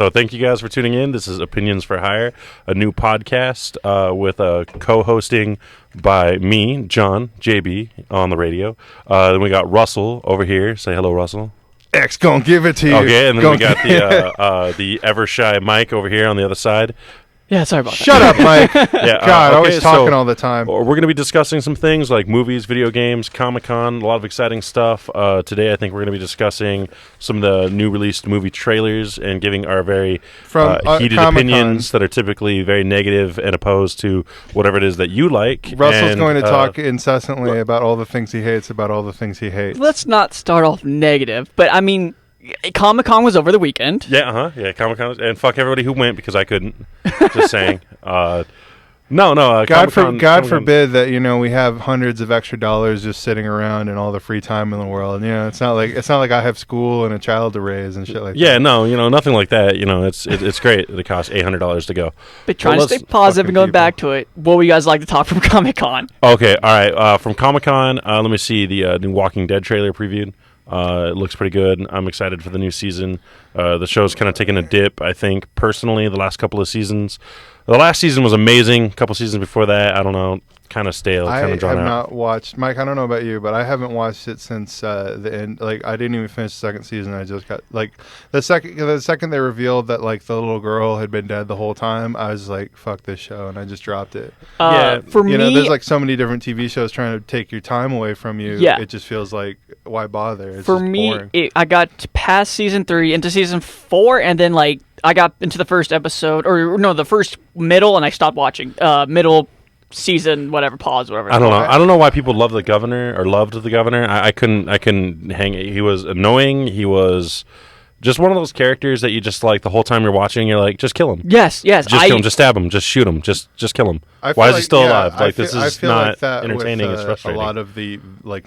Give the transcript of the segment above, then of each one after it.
So thank you guys for tuning in. This is Opinions for Hire, a new podcast with co-hosting by me, John, JB, on the radio. Then we got Russell over here. Say hello, Russell. X gonna give it to you. Okay, and then we got the ever shy Mike over here on the other side. Yeah, sorry about that. Shut up, Mike. Yeah, God, always talking all the time. We're going to be discussing some things like movies, video games, Comic-Con, a lot of exciting stuff. Today, I think we're going to be discussing some of the new released movie trailers and giving our very heated Comic-Con. opinions that are typically very negative and opposed to whatever it is that you like. Russell's And, going to talk incessantly about all the things he hates, about all the things he hates. Let's not start off negative, but I mean, Comic-Con was over the weekend. Yeah, Comic-Con. And fuck everybody who went because I couldn't. Just saying. No. God Comic-Con- forbid that we have hundreds of extra dollars just sitting around and all the free time in the world. It's not like I have school and a child to raise and shit like that. Yeah, no, nothing like that. It's great. It costs $800 to go. But trying to stay positive and going back to it, what would you guys like to talk from Comic-Con? Okay, all right. From Comic-Con, let me see the new Walking Dead trailer previewed. It looks pretty good. I'm excited for the new season. The show's kind of taken a dip, I think, personally, the last couple of seasons. The last season was amazing. A couple seasons before that, I don't know, kind of stale, kind of drawn out. I have not watched, Mike, I don't know about you, but I haven't watched it since the end. Like, I didn't even finish the second season. I just got, the second they revealed that, the little girl had been dead the whole time, I was like, fuck this show, and I just dropped it. For me, there's, so many different TV shows trying to take your time away from you. Yeah. It just feels like, why bother? It's for just me, boring. I got past season 3 into season 4, and then, I got into the first episode, or no, the first middle, and I stopped watching. Middle season, whatever, pause, whatever. I don't know. I don't know why people love the governor or loved the governor. I couldn't hang it. He was annoying. He was just one of those characters that you just the whole time you're watching, you're like, just kill him. Yes. Just kill him. Just stab him. Just shoot him. Just kill him. Why is he still alive? This is not entertaining. It's frustrating. A lot of the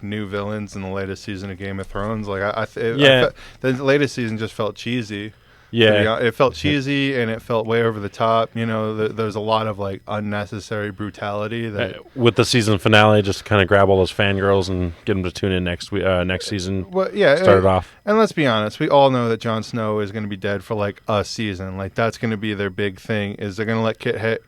new villains in the latest season of Game of Thrones, Yeah. The latest season just felt cheesy. Yeah, it felt cheesy and it felt way over the top. There's a lot of unnecessary brutality that with the season finale, just to kind of grab all those fangirls and get them to tune in next season. Well, yeah, started off. And let's be honest, we all know that Jon Snow is going to be dead for a season. That's going to be their big thing. Is they're going to let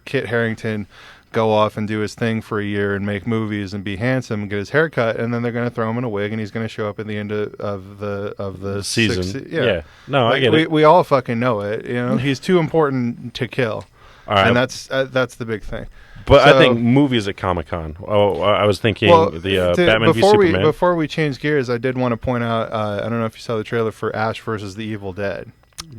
Kit Harington go off and do his thing for a year and make movies and be handsome and get his hair cut, and then they're going to throw him in a wig and he's going to show up at the end of the season. Yeah. No, I get it. We all fucking know it. He's too important to kill. All right. And that's the big thing. But I think movies at Comic-Con. Oh, I was thinking Batman v Superman. Before we change gears, I did want to point out, I don't know if you saw the trailer for Ash versus the Evil Dead.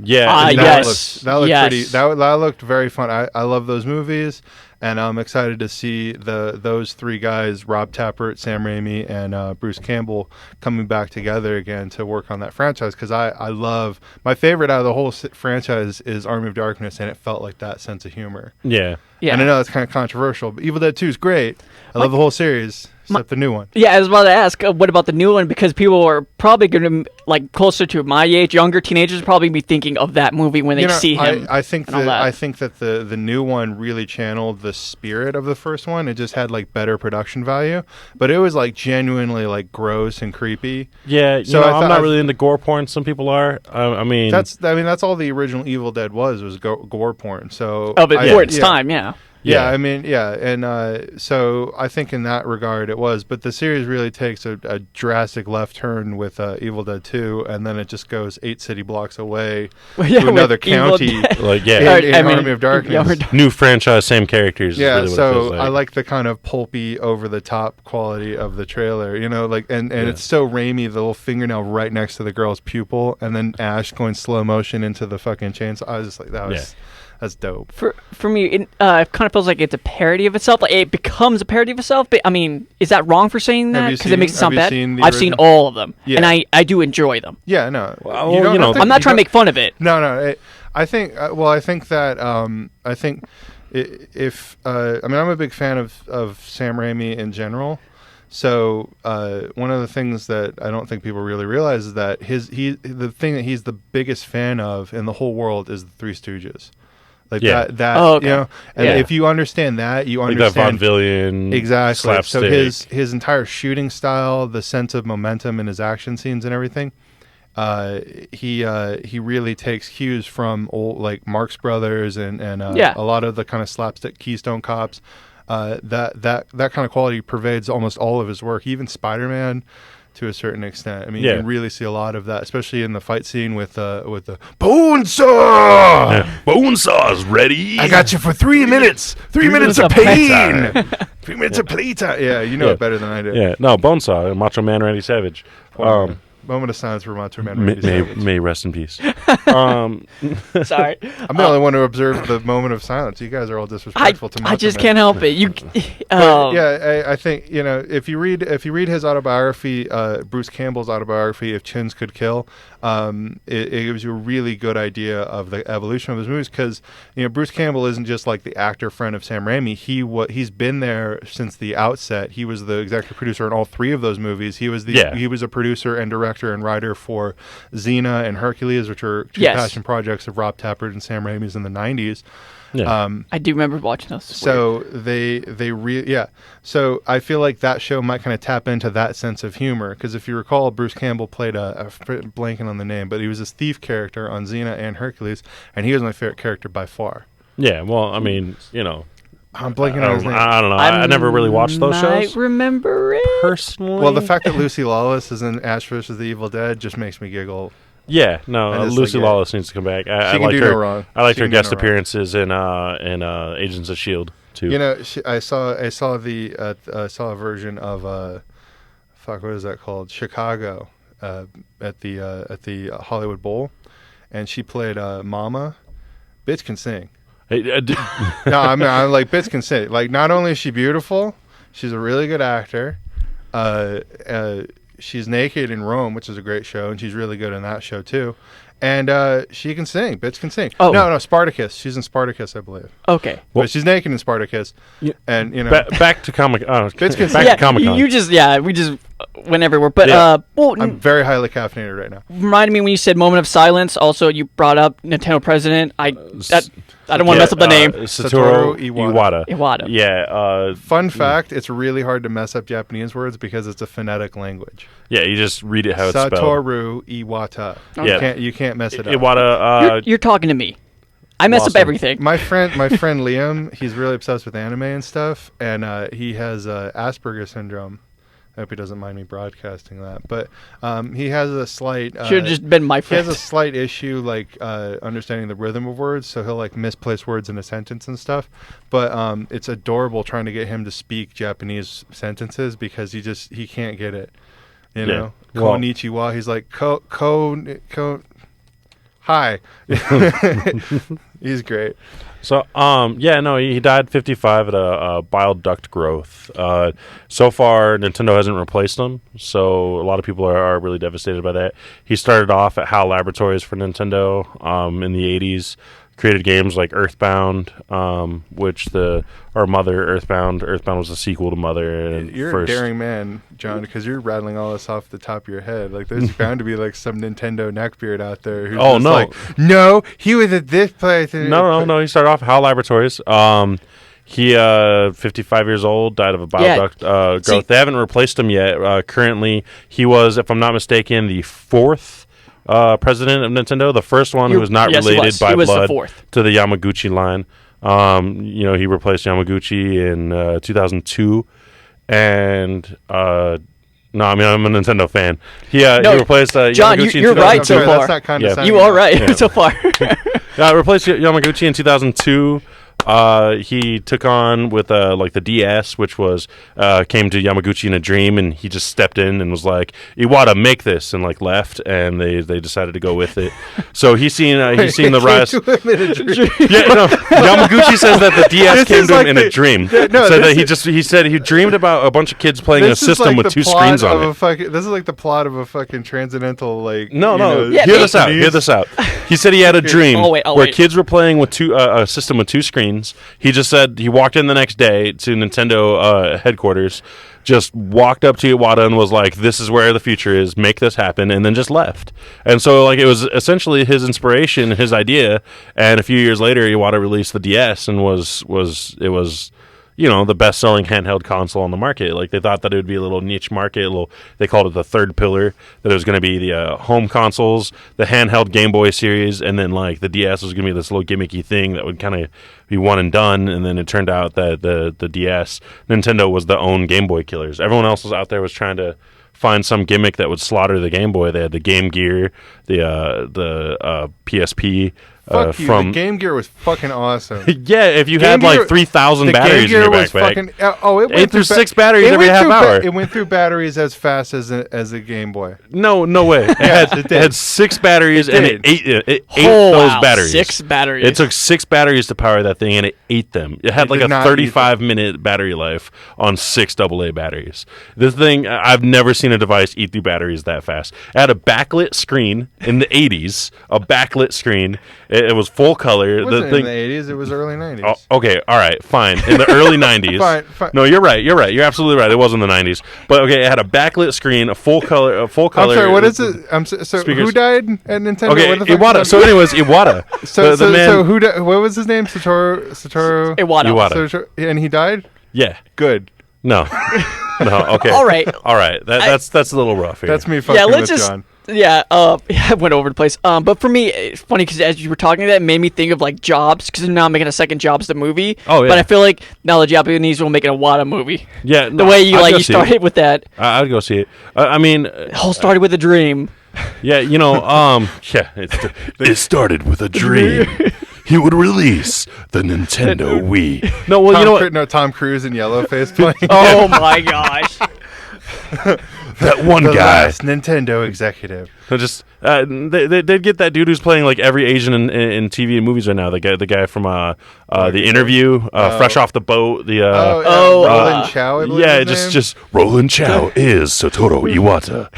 Yeah. Yes. That looked pretty. That looked very fun. I love those movies, and I'm excited to see those three guys, Rob Tappert, Sam Raimi, and Bruce Campbell, coming back together again to work on that franchise. Because I love, my favorite out of the whole franchise is Army of Darkness, and it felt like that sense of humor. Yeah. And I know that's kind of controversial, but Evil Dead 2 is great. I love the whole series. Except the new one. Yeah, I was about to ask, what about the new one? Because people are probably going to, closer to my age, younger teenagers, probably be thinking of that movie when they see him. I think that the new one really channeled the spirit of the first one. It just had better production value, but it was genuinely gross and creepy. Yeah, so I'm not really into gore porn. Some people are. I mean, that's all the original Evil Dead was gore porn. So for its time, yeah. Yeah, I mean, yeah, and so I think in that regard it was, but the series really takes a drastic left turn with Evil Dead 2, and then it just goes 8 city blocks away to another county, in Army of Darkness. New franchise, same characters. Yeah, really so I like the kind of pulpy, over the top quality of the trailer, and it's so Raimi, the little fingernail right next to the girl's pupil, and then Ash going slow motion into the fucking chainsaw. I was just like, that was. Yeah. That's dope. For me, it kind of feels like it's a parody of itself. It becomes a parody of itself. But I mean, is that wrong for saying that? Because it makes it sound bad. I've seen all of them, and I do enjoy them. Yeah, no. Well, I'm not trying to make fun of it. No. I think. I think that. I think if. I mean, I'm a big fan of Sam Raimi in general. So one of the things that I don't think people really realize is that the thing that he's the biggest fan of in the whole world is the Three Stooges. If you understand that, you understand that vaudevillian, exactly. Slapstick. So his entire shooting style, the sense of momentum in his action scenes and everything, he really takes cues from old like Marx Brothers and Yeah. a lot of the kind of slapstick Keystone Cops. That kind of quality pervades almost all of his work, even Spider-Man to a certain extent. I mean, you Yeah. can really see a lot of that, especially in the fight scene with the Bonesaw. Bonesaw's ready. I got you for 3 minutes. 3 minutes of pain. 3 minutes of playtime. Yeah, you know Yeah. it better than I do. Yeah, no, Bonesaw, Macho Man Randy Savage. Moment of silence for Macho Man. May, Randy may, Savage. may rest in peace. Sorry. I'm the only one who observed the moment of silence. You guys are all disrespectful to Macho I just Man. can't help it. You. But, yeah, I think if you read his autobiography, Bruce Campbell's autobiography, If Chins Could Kill, it gives you a really good idea of the evolution of his movies because Bruce Campbell isn't just like the actor friend of Sam Raimi. He's been there since the outset. He was the executive producer in all 3 of those movies. He was he was a producer and director and writer for Xena and Hercules, which are 2 passion projects of Rob Tappert and Sam Raimi's in the 90s. Yeah. I do remember watching those. So So I feel like that show might kind of tap into that sense of humor because if you recall, Bruce Campbell played blanking on the name, but he was this thief character on Xena and Hercules, and he was my favorite character by far. Yeah, well, I mean, I'm blanking on his name. I don't know. I never really watched those shows I remember it. personally. Well, the fact that Lucy Lawless is in Ash vs. the Evil Dead just makes me giggle. Yeah, no, I just Lucy like it. Lawless needs to come back. I She can liked do her. no wrong. I liked She her can do guest no wrong. appearances in Agents of Shield too. I saw a version of what is that called? Chicago at the Hollywood Bowl, and she played Mama. Bitch can sing. Hey, No, I'm like bitch can sing. Like not only is she beautiful, she's a really good actor. She's naked in Rome, which is a great show, and she's really good in that show too. And she can sing. Bitch can sing. Oh. No, Spartacus. She's in Spartacus, I believe. Okay. But she's naked in Spartacus. Yeah. And back to comic. Bitch can Back sing. to Comic Con. we just went everywhere. But Yeah. I'm very highly caffeinated right now. reminded me when you said moment of silence. Also, you brought up Nintendo president. I don't want to mess up the name. Satoru Iwata. Iwata. Yeah, Fun fact, it's really hard to mess up Japanese words because it's a phonetic language. yeah. You just read it how it's spelled. Satoru Iwata. Yeah. You can't mess it up. Iwata. You're talking to me. I mess up Awesome. everything. My friend Liam, he's really obsessed with anime and stuff, and he has Asperger's syndrome. I hope he doesn't mind me broadcasting that, but he has a slight. Should have just been my He friend. has a slight issue, like understanding the rhythm of words, so he'll like misplace words in a sentence and stuff. But it's adorable trying to get him to speak Japanese sentences because he can't get it. You know, Well- konnichiwa. He's like ko. Hi. He's great. So, he died 55 at a bile duct growth. So far, Nintendo hasn't replaced him, so a lot of people are really devastated by that. He started off at HAL Laboratories for Nintendo in the 80s, created games like Earthbound, which Earthbound was a sequel to Mother. And You're a daring man, John, because you're rattling all this off the top of your head. Like, there's bound to be like some Nintendo neckbeard out there who's Oh, just no. like, no, he was at this place. And No. He started off at HAL Laboratories. He 55 years old, died of a bile duct growth. See- They haven't replaced him yet. Currently, he was, if I'm not mistaken, the 4th president of Nintendo. The first one who was not Yes, he related was. by He was the blood 4th. to the Yamaguchi line. He replaced Yamaguchi in 2002, and no, I mean I'm a Nintendo fan. He replaced John, Yamaguchi. you're in right 2002. so far. That's not condescending. You are right Yeah. so far. Replaced Yamaguchi in 2002. He took on with like the DS, which was came to Yamaguchi in a dream, and he just stepped in and was like, "Iwata, make this," and like left, and they decided to go with it. So he's seen the rise. Yamaguchi says that the DS This came is to him like in the- a dream. no, so this that he said he dreamed about a bunch of kids playing a This is system like with the 2 plot screens of on a it. fucking, this is like the plot of a fucking transcendental, like. No. Yeah, Hear they- this out. Hear this out. He said he had a dream I'll wait. where kids were playing with a system with 2 screens. He just said he walked in the next day to Nintendo headquarters, just walked up to Iwata and was like, "This is where the future is. Make this happen," and then just left. And so, like, it was essentially his inspiration, his idea. And a few years later, Iwata released the DS, and was the best-selling handheld console on the market. Like they thought that it would be a little niche market. They called it the third pillar. That it was going to be the home consoles, the handheld Game Boy series, and then like the DS was going to be this little gimmicky thing that would kind of be one and done. And then it turned out that the DS, Nintendo was the own Game Boy killers. Everyone else was out there was trying to find some gimmick that would slaughter the Game Boy. They had the Game Gear, the PSP. Fuck you. The Game Gear was fucking awesome. Yeah, if you had like 3,000 batteries in your backpack. It went through 6 batteries every half hour. It went through batteries as fast as a Game Boy. No way. It had 6 batteries and it ate Oh, those wow. batteries. 6 batteries. It took 6 batteries to power that thing and it ate them. It had like a 35-minute battery life on 6 AA batteries. This thing, I've never seen a device eat through batteries that fast. It had a backlit screen in the 80s, a backlit screen. It was full color. It wasn't in the 80s. It was early 90s. Oh, okay, all right, fine. In the early 90s. Fine. No, you're right. You're absolutely right. It was in the 90s. But okay, it had a backlit screen, a full color. I'm sorry. What is it? So who died at Nintendo? Okay, Iwata. So anyways, Iwata. the man. So who? What was his name? Satoru Iwata. And he died. Yeah. Good. No. Okay. All right. That's a little rough here. That's me fucking with John. Yeah, I went over the place. But for me, it's funny because as you were talking, that made me think of like Jobs, because they're now making a second Jobs the movie. Oh yeah. But I feel like now the Japanese will make an Iwata movie. Yeah. The way you started with that. I'd go see it. I mean, it all started with a dream. Yeah, it started with a dream. He would release the Nintendo Wii. No, well, you know what? No, Tom Cruise in Yellowface playing. Oh my gosh. That one the guy, last Nintendo executive. Just they'd get that dude who's playing like every Asian in TV and movies right now. The guy from The Interview, Fresh Off the Boat. Roland Chow. I believe his name? just Roland Chow is Satoru Iwata.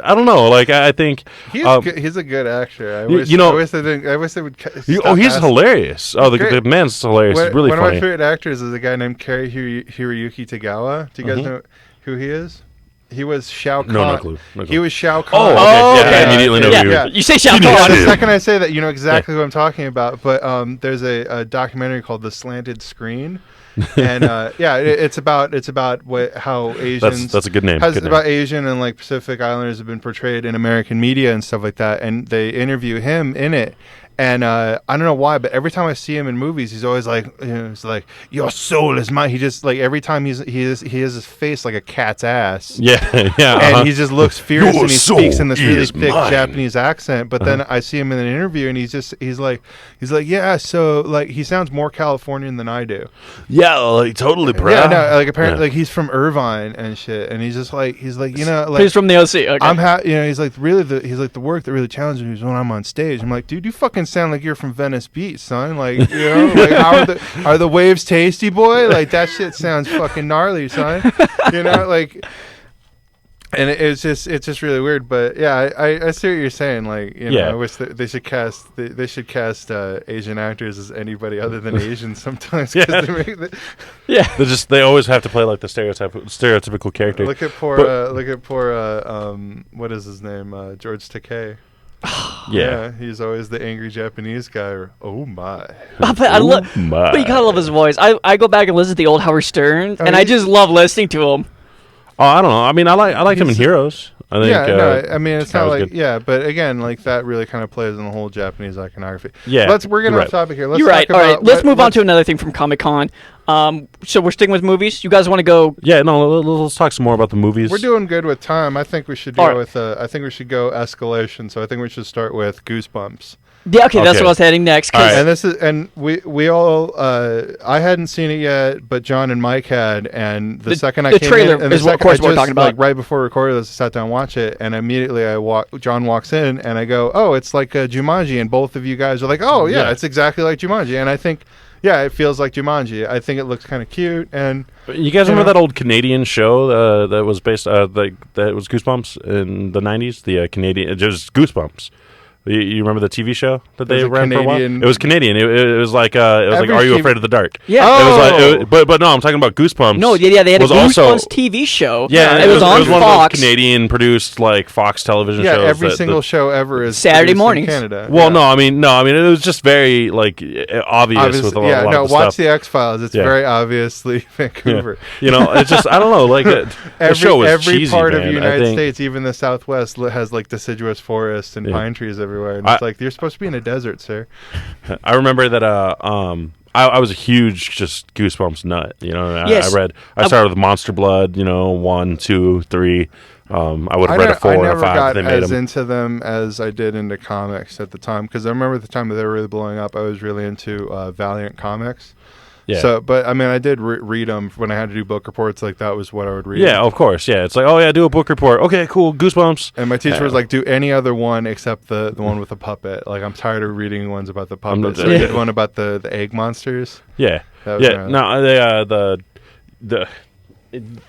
I don't know. Like I think he's a good actor. I wish they would. He's hilarious. The man's hilarious. He's really funny. One of my favorite actors is a guy named Kari Hiroyuki Tagawa. Do you guys know who he is? He was Shao Kahn. No clue. He was Shao Kahn. Oh, okay. Yeah, I immediately know who you are. You say Shao Kahn. The second I say that, you know exactly who I'm talking about. But there's a documentary called The Slanted Screen. And it's about how Asians. That's a good name. It's about Asian and like Pacific Islanders have been portrayed in American media and stuff like that. And they interview him in it. And I don't know why, but every time I see him in movies, he's always like, it's like, your soul is mine. He just like every time he has his face like a cat's ass. Yeah. And he just looks fierce and he speaks in this really thick mine. Japanese accent. But then I see him in an interview and he's like, yeah. So like he sounds more Californian than I do. Yeah, like totally, bro. Yeah, no, like apparently like he's from Irvine and shit. And he's like he's from the OC. Okay. He's like the work that really challenges me is when I'm on stage. I'm like, dude, you fucking sound like you're from Venice Beach, son. Like, like how are the waves tasty, boy? Like that shit sounds fucking gnarly, son. Like, and it's just really weird. But yeah, I see what you're saying. Like, I wish they should cast Asian actors as anybody other than Asian sometimes. Yeah. They always have to play like the stereotypical character. Look at poor what is his name? George Takei. Yeah, he's always the angry Japanese guy. Or, oh my! But you gotta love his voice. I go back and listen to the old Howard Stern, and I just love listening to him. Oh, I don't know. I mean, I liked him in Heroes. I think. I mean, it's not like but again, like that really kind of plays in the whole Japanese iconography. Yeah, we're getting off topic here. You're right. All right, let's move on to another thing from Comic-Con. So we're sticking with movies. You guys want to go? Yeah, no. Let's talk some more about the movies. We're doing good with time. I think we should go with. I think we should go escalation. So I think we should start with Goosebumps. Yeah, okay, that's what I was heading next. And we all I hadn't seen it yet, but John and Mike had, and the second I came trailer in, and is what we're talking about. Like right before we recorded this, I sat down and watched it, and immediately John walks in, and I go, oh, it's like Jumanji, and both of you guys are like, oh yeah, it's exactly like Jumanji, and I think. Yeah, it feels like Jumanji. I think it looks kind of cute, and you guys remember that old Canadian show that was based that was Goosebumps in the '90s? The Canadian, just Goosebumps. You remember the TV show that they There's a ran for a while? Canadian- It was Canadian. It was like Every Are You TV Afraid of the Dark? Yeah. It was like, but no, I'm talking about Goosebumps. No, yeah, they had a was also- Goosebumps TV show. Yeah, it was on one of those Fox. Canadian produced like Fox television Yeah, shows. every that- single show ever is Saturday produced in mornings. Canada. Well, Yeah. no, I mean, it was just very like obvious with a lot, yeah, lot no, of the watch stuff. the X-Files. It's Yeah. very obviously Vancouver. You know, it's just I don't know, like the show was every cheesy, part man. of the I United think- States, even the Southwest, has like deciduous forests and Yeah. pine trees everywhere. And it's like you're supposed to be in a desert, sir. I remember that I was a huge just Goosebumps nut. You know, Yes. I started with Monster Blood. You know, 1, 2, 3. I would have read a 4 I and a never 5 got if they made as them. into them as I did into comics at the time, because I remember at the time that they were really blowing up. I was really into Valiant Comics. Yeah. So, but I mean, I did read them when I had to do book reports. Like that was what I would read. Yeah, of course. Yeah, it's like, oh yeah, do a book report. Okay, cool. Goosebumps. And my teacher was like, do any other one except the one with the puppet. Like, I'm tired of reading ones about the puppet. So I did one about the egg monsters. Yeah, That was yeah. No,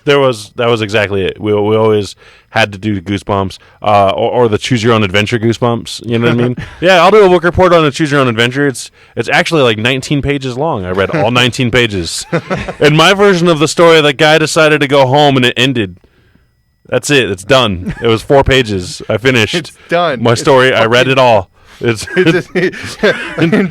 that was exactly it. We always had to do Goosebumps, or the Choose Your Own Adventure Goosebumps. You know what I mean? Yeah, I'll do a book report on a Choose Your Own Adventure. It's actually like 19 pages long. I read all 19 pages. In my version of the story, the guy decided to go home and it ended. That's it. It's done. It was 4 pages. I finished. It's done. My story. I read it all. It's in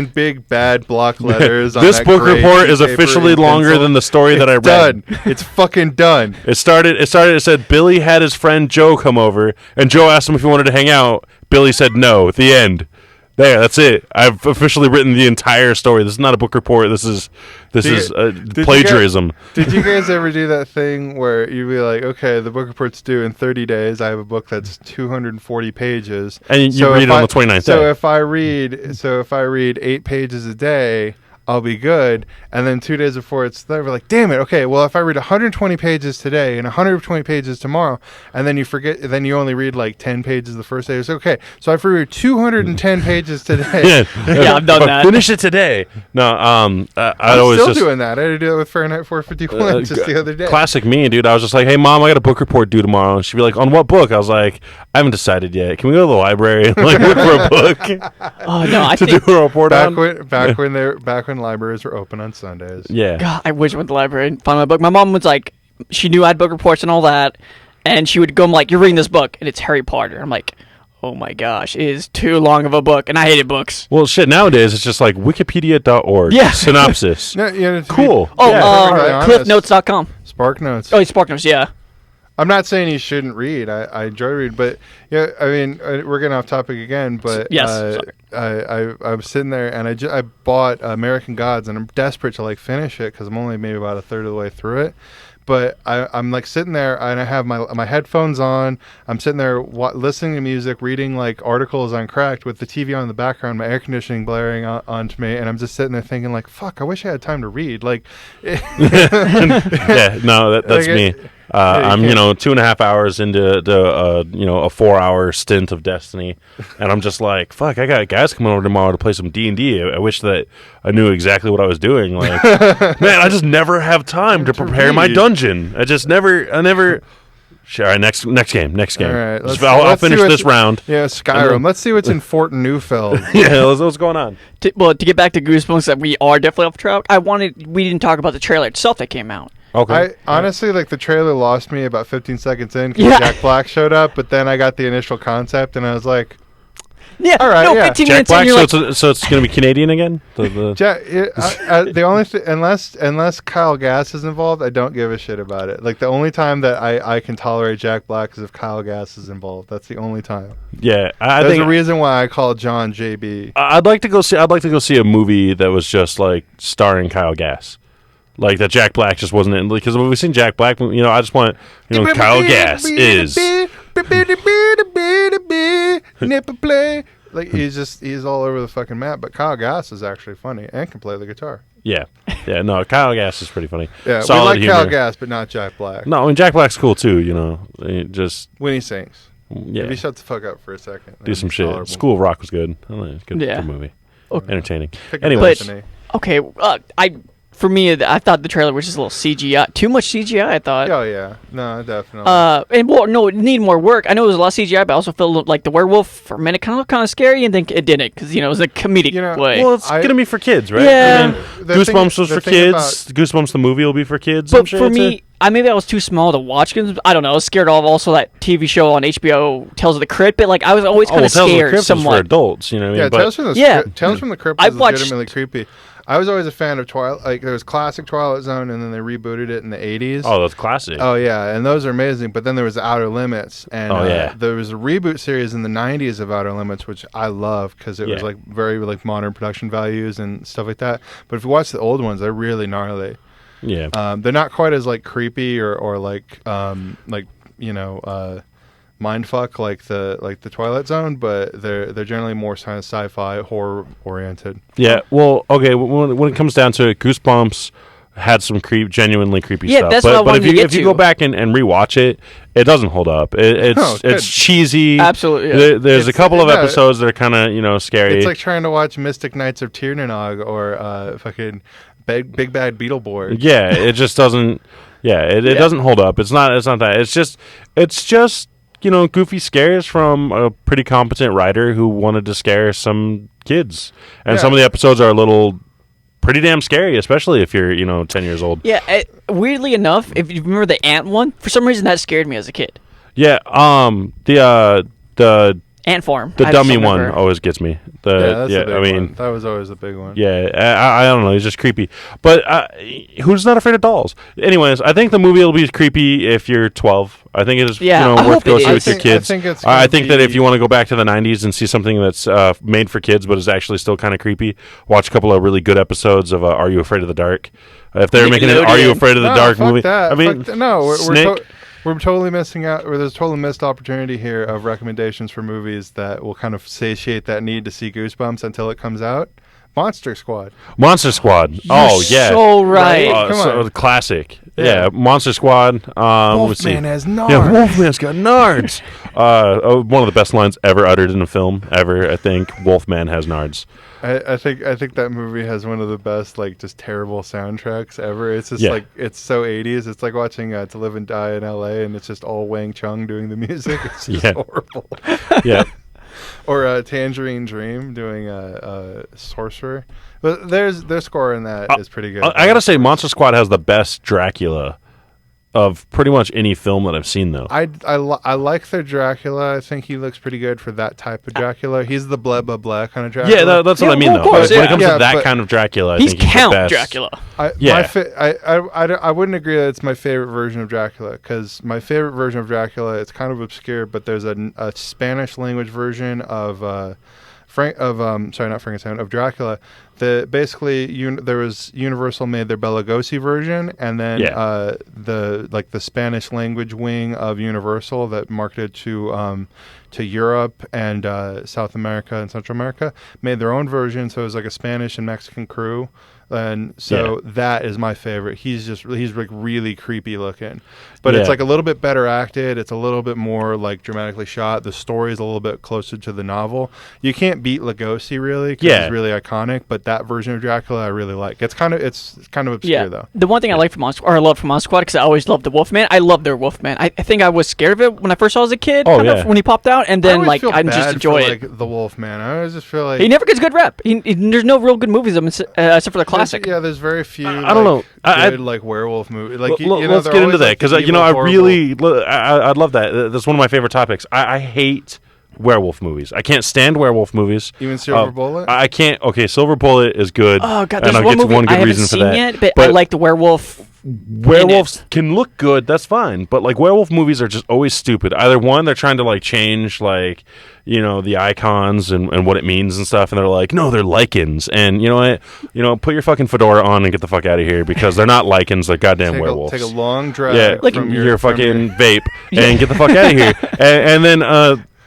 big bad block letters. On this that book gray report is paper officially and longer pencil. than the story that I read. Done. It's fucking done. It said Billy had his friend Joe come over, and Joe asked him if he wanted to hang out. Billy said no. At the end. There, that's it. I've officially written the entire story. This is not a book report. This is plagiarism. Did you guys ever do that thing where you'd be like, okay, the book report's due in 30 days. I have a book that's 240 pages. And you read it on the 29th So day. if I read 8 pages a day, I'll be good. And then 2 days before it's there, we're like, damn it. Okay, well, if I read 120 pages today and 120 pages tomorrow, and then you forget, then you only read like 10 pages the first day. It's okay. So if I read 210 pages today, Yeah, I've done But that. Finish it today. No, I'd I'm always still just doing that. I had to do that with Fahrenheit 451 just the other day. Classic me, dude. I was just like, hey, Mom, I got a book report due tomorrow. And she'd be like, on what book? I was like, I haven't decided yet. Can we go to the library and like look for a book Oh no, I to think. do a report on? Back when libraries were open on Sundays. Yeah. God, I wish I went to the library and found my book. My mom was like, she knew I had book reports and all that, and she would go, I'm like, you're reading this book, and it's Harry Potter. I'm like, oh my gosh, it is too long of a book, and I hated books. Well, shit, nowadays it's just like wikipedia.org. Yeah. Synopsis. No, you know, to be Cool. Oh, perfectly honest, cliffnotes.com. SparkNotes. Oh, it's SparkNotes, yeah. I'm not saying you shouldn't read. I enjoy reading, but yeah, I mean, we're getting off topic again. But Yes, I was sitting there and I bought American Gods, and I'm desperate to like finish it because I'm only maybe about a third of the way through it. But I'm like sitting there and I have my headphones on. I'm sitting there listening to music, reading like articles on Cracked with the TV on in the background, my air conditioning blaring onto me, and I'm just sitting there thinking like, fuck, I wish I had time to read. Like, Yeah, no, that's Like, me. I'm, can't- 2.5 hours into a 4-hour stint of Destiny, and I'm just like, fuck, I got guys coming over tomorrow to play some D&D. I wish that I knew exactly what I was doing. Like, man, I just never have time to prepare my read. dungeon. I never. Sure, all right, next game. all right, I'll let's see finish what's- this round. Yeah, Skyrim. Let's see what's in Fort Neufeld. Yeah, what's going on? To get back to Goosebumps, that we are definitely off track. We didn't talk about the trailer itself that came out. Okay. I honestly like the trailer lost me about 15 seconds in because Yeah. Jack Black showed up, but then I got the initial concept and I was like, Yeah, All right, no, yeah. 15 Jack minutes Black, in, you're so like, it's going to be Canadian again? Jack. The only unless Kyle Gass is involved, I don't give a shit about it. Like the only time that I can tolerate Jack Black is if Kyle Gass is involved. That's the only time. Yeah, I There's think a reason why I call John JB. I'd like to go see a movie that was just like starring Kyle Gass. Like that Jack Black just wasn't in, because when we've seen Jack Black, I just want Kyle Gass is nipple play. Like he's all over the fucking map, but Kyle Gass is actually funny and can play the guitar. yeah. No, Kyle Gass is pretty funny. Yeah, Solid we like humor. Kyle Gass, but not Jack Black. No, I mean Jack Black's cool too. Just When he sings. yeah, If he shuts the fuck up for a second. do then some it's shit. tolerable. School of Rock was good. I don't know, it's good, Yeah. good movie, Okay. entertaining. Pick a Anyway, But- destiny. okay, for me, I thought the trailer was just a little CGI. Too much CGI, I thought. Oh yeah, no, definitely. And well, no, it needed more work. I know it was a lot of CGI, but I also felt like the werewolf for a minute kind of scary, and then it didn't because it was a comedic way. Well, it's gonna be for kids, right? Yeah. I mean, Goosebumps was for kids. Goosebumps the movie will be for kids. But for me, maybe I was too small to watch. I don't know. I was scared of also that TV show on HBO, Tales of the Crypt. But like, I was always kind of Tales of the scared. Crypt Somewhat. is for adults, you know. What I mean? But Tales from the Crypt I've is watched- legitimately creepy. I was always a fan of Twilight. Like there was classic Twilight Zone, and then they rebooted it in the '80s. Oh, that's classic. Oh yeah, and those are amazing. But then there was Outer Limits, and Oh, yeah. there was a reboot series in the '90s of Outer Limits, which I love because it was Yeah. like very like modern production values and stuff like that. But if you watch the old ones, they're really gnarly. Yeah. They're not quite as like creepy or like mindfuck like the Twilight Zone, but they're generally more kind of sci-fi horror oriented. Yeah. Well, okay. When it comes down to it, Goosebumps had some genuinely creepy Yeah, stuff. that's but what I wanted to get if you to. go back and rewatch it, it doesn't hold up. It's No, it's it's good. cheesy. Absolutely, yeah. There's a It's- couple of no, episodes that are kind of scary. It's like trying to watch Mystic Knights of Tirnanog or fucking Big Bad Beetleborg. yeah, it just doesn't. Yeah, it doesn't hold up. It's not that. It's just goofy scares from a pretty competent writer who wanted to scare some kids, and Yeah. some of the episodes are pretty damn scary, especially if you're 10 years old. Yeah, weirdly enough, if you remember the ant one, for some reason that scared me as a kid. Yeah. The Ant farm. the I just dummy don't one remember. always gets me. That's a big I mean. one. That was always a big one. Yeah, I don't know. He's just creepy. But who's not afraid of dolls? Anyways, I think the movie will be creepy if you're 12. I think it is Yeah, I worth hope go it see is. with your kids. I think it's I gonna think that if be- you want to go back to the 90s and see something that's made for kids but is actually still kind of creepy, watch a couple of really good episodes of Are You Afraid of the Dark? If they're making an Are You Nickelodeon. Afraid of the No, Dark fuck movie, that. I mean, No, Snake. we're totally missing out. Or there's a total missed opportunity here of recommendations for movies that will kind of satiate that need to see Goosebumps until it comes out. Monster Squad. Monster Squad. You're so right. Come on. Classic. Yeah. Yeah, Monster Squad. Let's see. Wolfman has Yeah, nards. Wolfman's got nards. One of the best lines ever uttered in a film ever. I think Wolfman has nards. I think that movie has one of the best like just terrible soundtracks ever. It's just Yeah. like it's so 80s. It's like watching To Live and Die in L.A. and it's just all Wang Chung doing the music. It's just Yeah. horrible. Yeah. Or Tangerine Dream doing Sorcerer. But their score in that is pretty good. I gotta say, Monster Squad has the best Dracula of pretty much any film that I've seen, though. I like their Dracula. I think he looks pretty good for that type of Dracula. He's the blah blah blah kind of Dracula. Yeah, that's what Yeah, I mean, well, of though. course, When it yeah. comes Yeah, to that but kind of Dracula, I He's think he's Count the best. Dracula. Yeah. I wouldn't agree that it's my favorite version of Dracula because my favorite version of Dracula, it's kind of obscure, but there's a Spanish language version of not Frankenstein, of Dracula. There was Universal made their Bela Lugosi version, and then Yeah. the Spanish language wing of Universal that marketed to Europe and South America and Central America made their own version. So it was like a Spanish and Mexican crew. And so that is my favorite. He's like really creepy looking, but it's Yeah. like a little bit better acted. It's a little bit more like dramatically shot. The story is a little bit closer to the novel. You can't beat Lugosi really, because Yeah. he's really iconic. But that version of Dracula I really like. It's kind of obscure Yeah. though. The one thing I like from Monster, or I love from Monster Squad, because I always loved the Wolfman. I love their Wolfman. I think I was scared of it when I first saw it as a kid. Oh, kind of, yeah. when he popped out, and I then always like feel I just bad enjoy for, it. like the Wolfman. I always just feel like He never gets good rep. There's no real good movies of him except for the classic. Yeah, there's very few. I don't know. Good like werewolf movies. Like Let's they're get into always, that like, because the I evil, horrible- really I'd love that. That's one of my favorite topics. I hate werewolf movies. I can't stand werewolf movies. Even Silver Bullet? I can't. Okay, Silver Bullet is good. Oh god, and there's I'll one get to movie one good I haven't reason for seen that. yet, but I like the werewolf. Werewolves can look good, that's fine, but like werewolf movies are just always stupid. Either one, they're trying to like change like the icons and what it means and stuff, and they're like, no, they're lichens, and you know what, put your fucking fedora on and get the fuck out of here because they're not lichens, they're goddamn werewolves. Take a long drive. Yeah, Like from your from fucking vape and get the fuck out of here, and then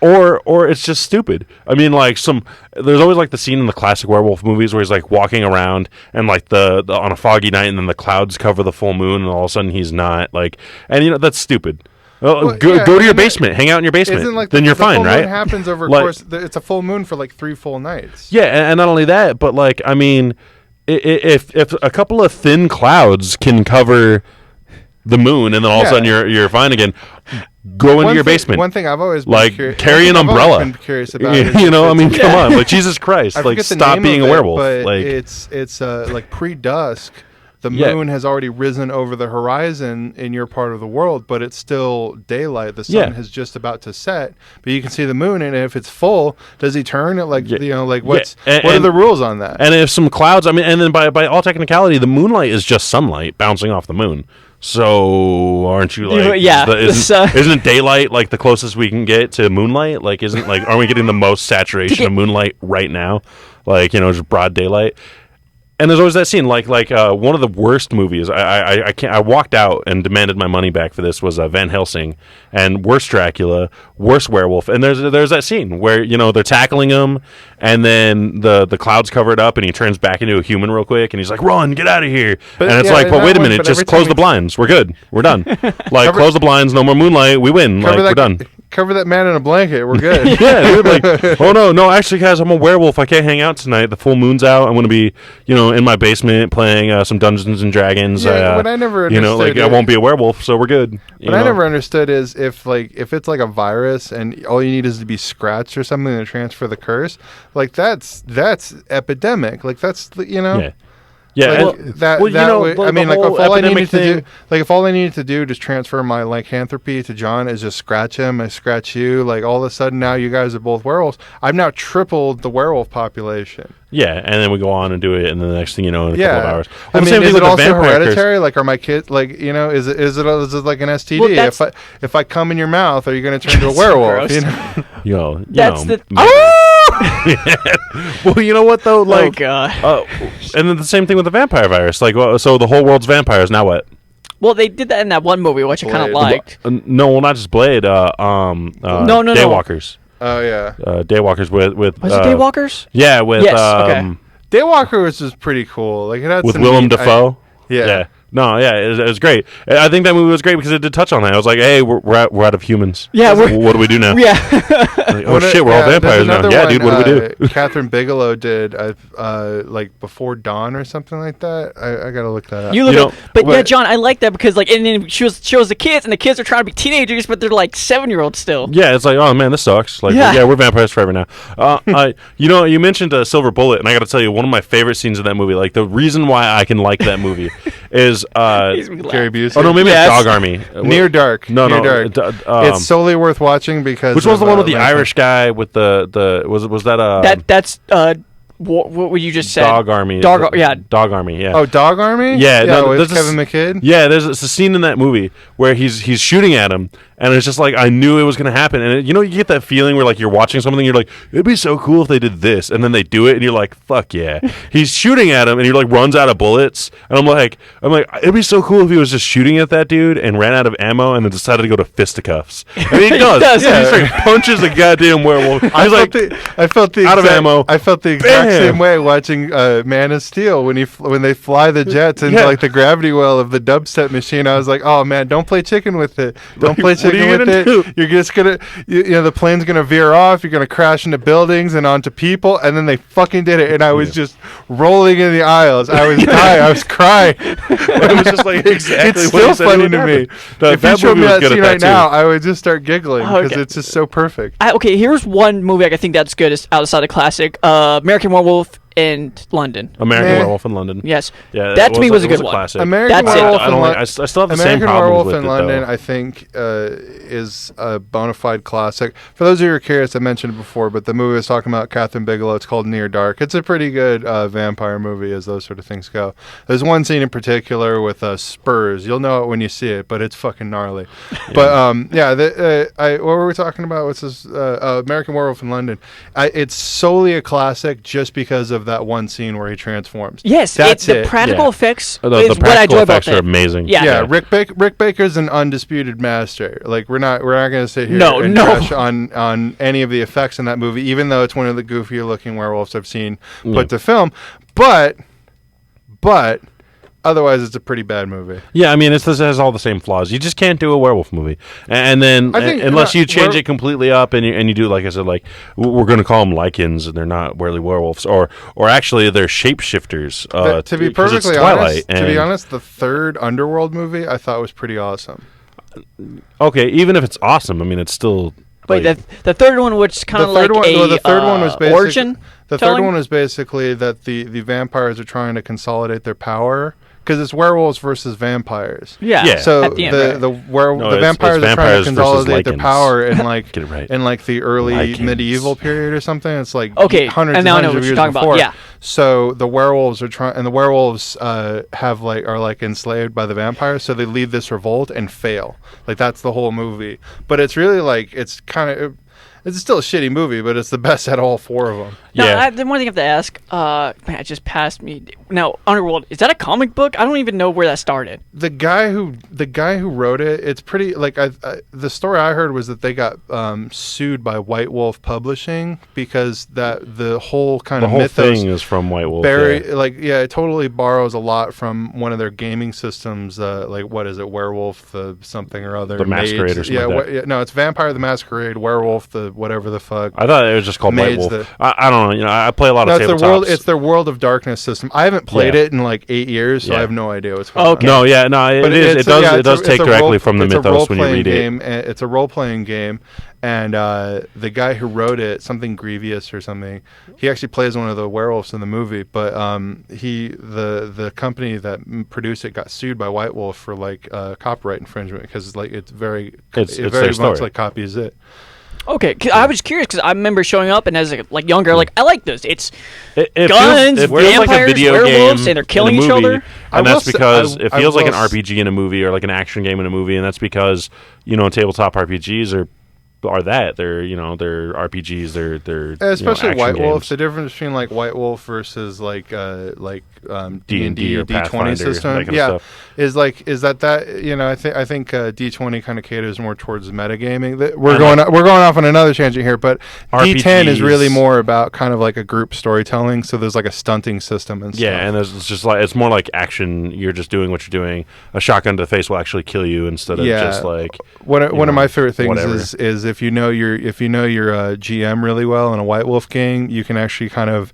or it's just stupid. I mean, like there's always like the scene in the classic werewolf movies where he's like walking around and like the on a foggy night and then the clouds cover the full moon and all of a sudden he's not like, and that's stupid. Well, go yeah, to your and basement, hang out in your basement. Isn't like then the you're fine, full right? moon happens over Like- course. It's a full moon for like 3 full nights. Yeah, and not only that, but like I mean, if a couple of thin clouds can cover the moon, and then all of a sudden you're fine again, go into your basement. One thing I've always been like carry an umbrella. I've been curious about you know, I mean, come on, like Jesus Christ, like stop being a werewolf. But like it's like pre-dusk. The moon has already risen over the horizon in your part of the world, but it's still daylight. The sun is just about to set, but you can see the moon. And if it's full, does he turn it? Like what are the rules on that? And if some clouds, I mean, and then by all technicality, the moonlight is just sunlight bouncing off the moon. So aren't you like? Isn't daylight like the closest we can get to moonlight? Like aren't we getting the most saturation of moonlight right now? Like just broad daylight. And there's always that scene, like one of the worst movies. I walked out and demanded my money back for this. Was Van Helsing, and worst Dracula, worst werewolf. And there's that scene where they're tackling him, and then the clouds cover it up, and he turns back into a human real quick, and he's like, "Run, get out of here!" And it's but wait a minute, just close the blinds. We're good. We're done. Close the blinds. No more moonlight. We win. We're done. Cover that man in a blanket. We're good. Yeah, dude, oh no, actually, guys, I'm a werewolf. I can't hang out tonight. The full moon's out. I'm going to be, in my basement playing some Dungeons and Dragons. Yeah, what I never understood, I won't be a werewolf, so we're good. What I never understood is if it's like a virus and all you need is to be scratched or something to transfer the curse, that's epidemic. Like that's Yeah. Yeah, if all I needed to do, if all I needed to do to transfer my lycanthropy to John is just scratch him, I scratch you. Like all of a sudden now you guys are both werewolves. I've now tripled the werewolf population. Yeah, and then we go on and do it, and then the next thing you know, in a couple of hours. Well, is it also hereditary? Like, are my kids is it like an STD? Well, if I come in your mouth, are you going to turn into a werewolf? Well, you know what though? Like, oh god. And then the same thing with the vampire virus. Like, so the whole world's vampires. Now what? Well, they did that in that one movie, which I kind of liked. No, well, not just Blade. No. Daywalkers. Oh yeah. Daywalkers with was it Daywalkers? Yeah, with okay. Daywalkers was pretty cool. Like it had with Willem Dafoe. Yeah. No, yeah, it was great. I think that movie was great because it did touch on that. I was like, hey, we're out of humans. Yeah, what do we do now? Yeah. We're all vampires now. Yeah, dude, what do we do? Catherine Bigelow did Before Dawn or something like that. I gotta look that up. Yeah, John, I like that because and then she shows the kids, and the kids are trying to be teenagers, but they're like 7-year-olds still. Yeah, it's like, oh man, this sucks. Like, we're vampires forever now. You mentioned Silver Bullet, and I got to tell you, one of my favorite scenes in that movie. Like the reason why I can like that movie is Gary Busey. Oh no, maybe it's Dog Army. Near Dark. No. It's solely worth watching because. Which was the one with the Irish guy with the was that that's what you just said? Dog Army. Dog Army. Yeah. Oh, Dog Army. Yeah. With Kevin McKidd. Yeah, there's a scene in that movie where he's shooting at him, and it's just like I knew it was going to happen. And you get that feeling where like you're watching something, you're like, it'd be so cool if they did this, and then they do it, and you're like, fuck yeah. He's shooting at him, and he like runs out of bullets, and I'm like, it'd be so cool if he was just shooting at that dude and ran out of ammo, and then decided to go to fisticuffs. And he does. Yeah, he straight punches a goddamn werewolf. I felt the out of ammo. I felt the exact same way watching Man of Steel when they fly the jets into like the gravity well of the dubstep machine. I was like, oh man, don't play chicken with it. Don't play chicken with it. You're just gonna, the plane's gonna veer off. You're gonna crash into buildings and onto people. And then they fucking did it, and I was just rolling in the aisles. I was dying. I was crying. It was just like exactly. It's still funny to me. If you showed me that scene right now, I would just start giggling because it's just so perfect. Here's one movie I think that's good outside of classic. American Werewolf in London. American Werewolf in London. Yes. Yeah, that to me was a good one. Classic. American Werewolf in London. I still have the American same problems Werewolf with in it, London, though. I think, is a bona fide classic. For those of you who are curious, I mentioned it before, but the movie I was talking about, Catherine Bigelow, it's called Near Dark. It's a pretty good vampire movie as those sort of things go. There's one scene in particular with spurs. You'll know it when you see it, but it's fucking gnarly. Yeah. But what were we talking about? What's this? American Werewolf in London. It's solely a classic just because of that one scene where he transforms. Yes, that's the practical effects. The is practical what I enjoy effects about are amazing. Yeah. Rick Baker's an undisputed master. Like we're not going to sit here and trash on any of the effects in that movie, even though it's one of the goofier looking werewolves I've seen put to film. But otherwise it's a pretty bad movie. Yeah, I mean, it has all the same flaws. You just can't do a werewolf movie, and then I think unless you change it completely up and you do, like I said, like we're going to call them Lycans, and they're not really werewolves, or actually they're shapeshifters. To be 'cause it's perfectly Twilight, honest, the third Underworld movie I thought was pretty awesome. okay, even if it's awesome, I mean, it's still. Wait, like, the third one, which is kind of like the third one was basically origin. The telling? third one was basically that the vampires are trying to consolidate their power because it's werewolves versus vampires. Yeah. So at the end, right? No, the vampires it's are trying vampires to versus consolidate their Lycans. power in like Get it right. in like the early Lycans. medieval period or something. It's like Okay, hundreds and and now I know hundreds what of you're years talking about, before. yeah. So the werewolves are trying, and the werewolves are enslaved by the vampires. So they lead this revolt and fail. Like that's the whole movie. But it's really like it's still a shitty movie, but it's the best out of all four of them. Now, Yeah. the one thing I have to ask, man, it just passed me. Now, Underworld, is that a comic book? I don't even know where that started. The guy who wrote it, it's pretty like the story I heard was that they got sued by White Wolf Publishing because that the whole kind the of whole mythos thing is from White Wolf. it totally borrows a lot from one of their gaming systems. Like what is it, Werewolf the something or other? The Masquerade or something like that. No, it's Vampire the Masquerade, Werewolf the whatever the fuck. I thought it was just called White Maids Wolf. I don't know. You know, I play a lot No, of it's tabletops. it's their World of Darkness system. I haven't played Yeah. it in like 8 years, so Yeah. I have no idea what's going Okay. on. No, yeah, no, But it does take directly from the it's a mythos when you role-playing read game, it. and it's a role-playing game, and the guy who wrote it, something Grievous or something, he actually plays one of the werewolves in the movie. But the company that produced it got sued by White Wolf for like copyright infringement because like it's very It's very their story. much like copies it. Okay, 'cause I was curious because I remember showing up and as a like younger, like I like this. It's It guns, feels like a vampires, video werewolves, game and they're killing in a each movie, other. I and will that's say- because I it feels like an will s- RPG in a movie or like an action game in a movie, and that's because tabletop RPGs are they're they're RPGs, they're Especially action White Wolf. games. The difference between like White Wolf versus like D&D or D20 Pathfinder, system, that kind of stuff. is that I think D20 kind of caters more towards metagaming. We're And going off on another tangent here, but D10 is RPGs really more about kind of like a group storytelling. So there's like a stunting system and stuff. Yeah, and it's just like it's more like action. You're just doing what you're doing. A shotgun to the face will actually kill you instead of just like one of my favorite things whatever. is if you know your GM really well in a White Wolf game, you can actually kind of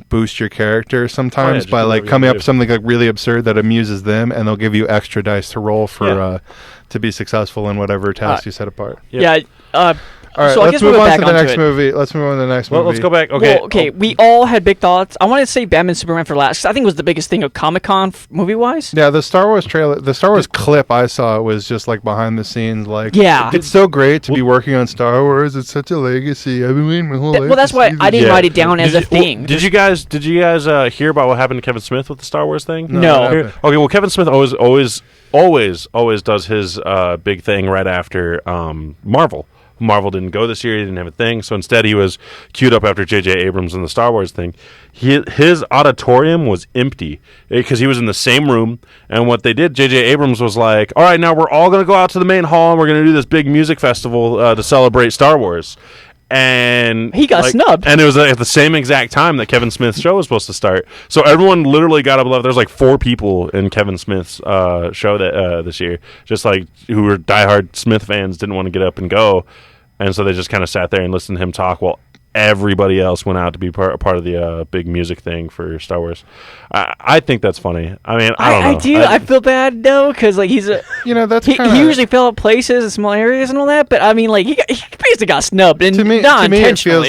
boost your character sometimes just by do like whatever you coming up do. with something like really absurd that amuses them, and they'll give you extra dice to roll for to be successful in whatever task you set apart. Yep. Yeah. All right, So I let's guess move we'll on get to back the onto next it. movie. Let's move on to the next Well, movie. let's go back. Okay. Well, okay, we all had big thoughts. I wanted to say Batman Superman for last. 'Cause I think it was the biggest thing of Comic-Con movie wise. Yeah, the Star Wars trailer, the Star Wars clip I saw was just like behind the scenes. Like, Yeah. it's so great to be working on Star Wars. It's such a legacy. I've been waiting my whole life. Well, that's to why see I this. didn't Yeah. write it down as a Did you- thing. Did you guys hear about what happened to Kevin Smith with the Star Wars thing? No. what Here- happened? Okay, well, Kevin Smith always does his big thing right after Marvel. Marvel didn't go this year; he didn't have a thing, so instead he was queued up after J.J. Abrams and the Star Wars thing. His auditorium was empty because he was in the same room. And what they did, J.J. Abrams was like, "All right, now we're all going to go out to the main hall and we're going to do this big music festival to celebrate Star Wars." And He got snubbed. and it was at the same exact time that Kevin Smith's show was supposed to start. So everyone literally got up and left. There's like 4 people in Kevin Smith's show that this year, just like who were diehard Smith fans, didn't want to get up and go, and so they just kind of sat there and listened to him talk while everybody else went out to be part of the big music thing for Star Wars. I think that's funny. I mean, I don't know. I do. I feel bad though, because like he's a. That's He kind of usually fill up places in small areas and all that, but I mean, like he basically got snubbed, and to me. not To me, intentionally.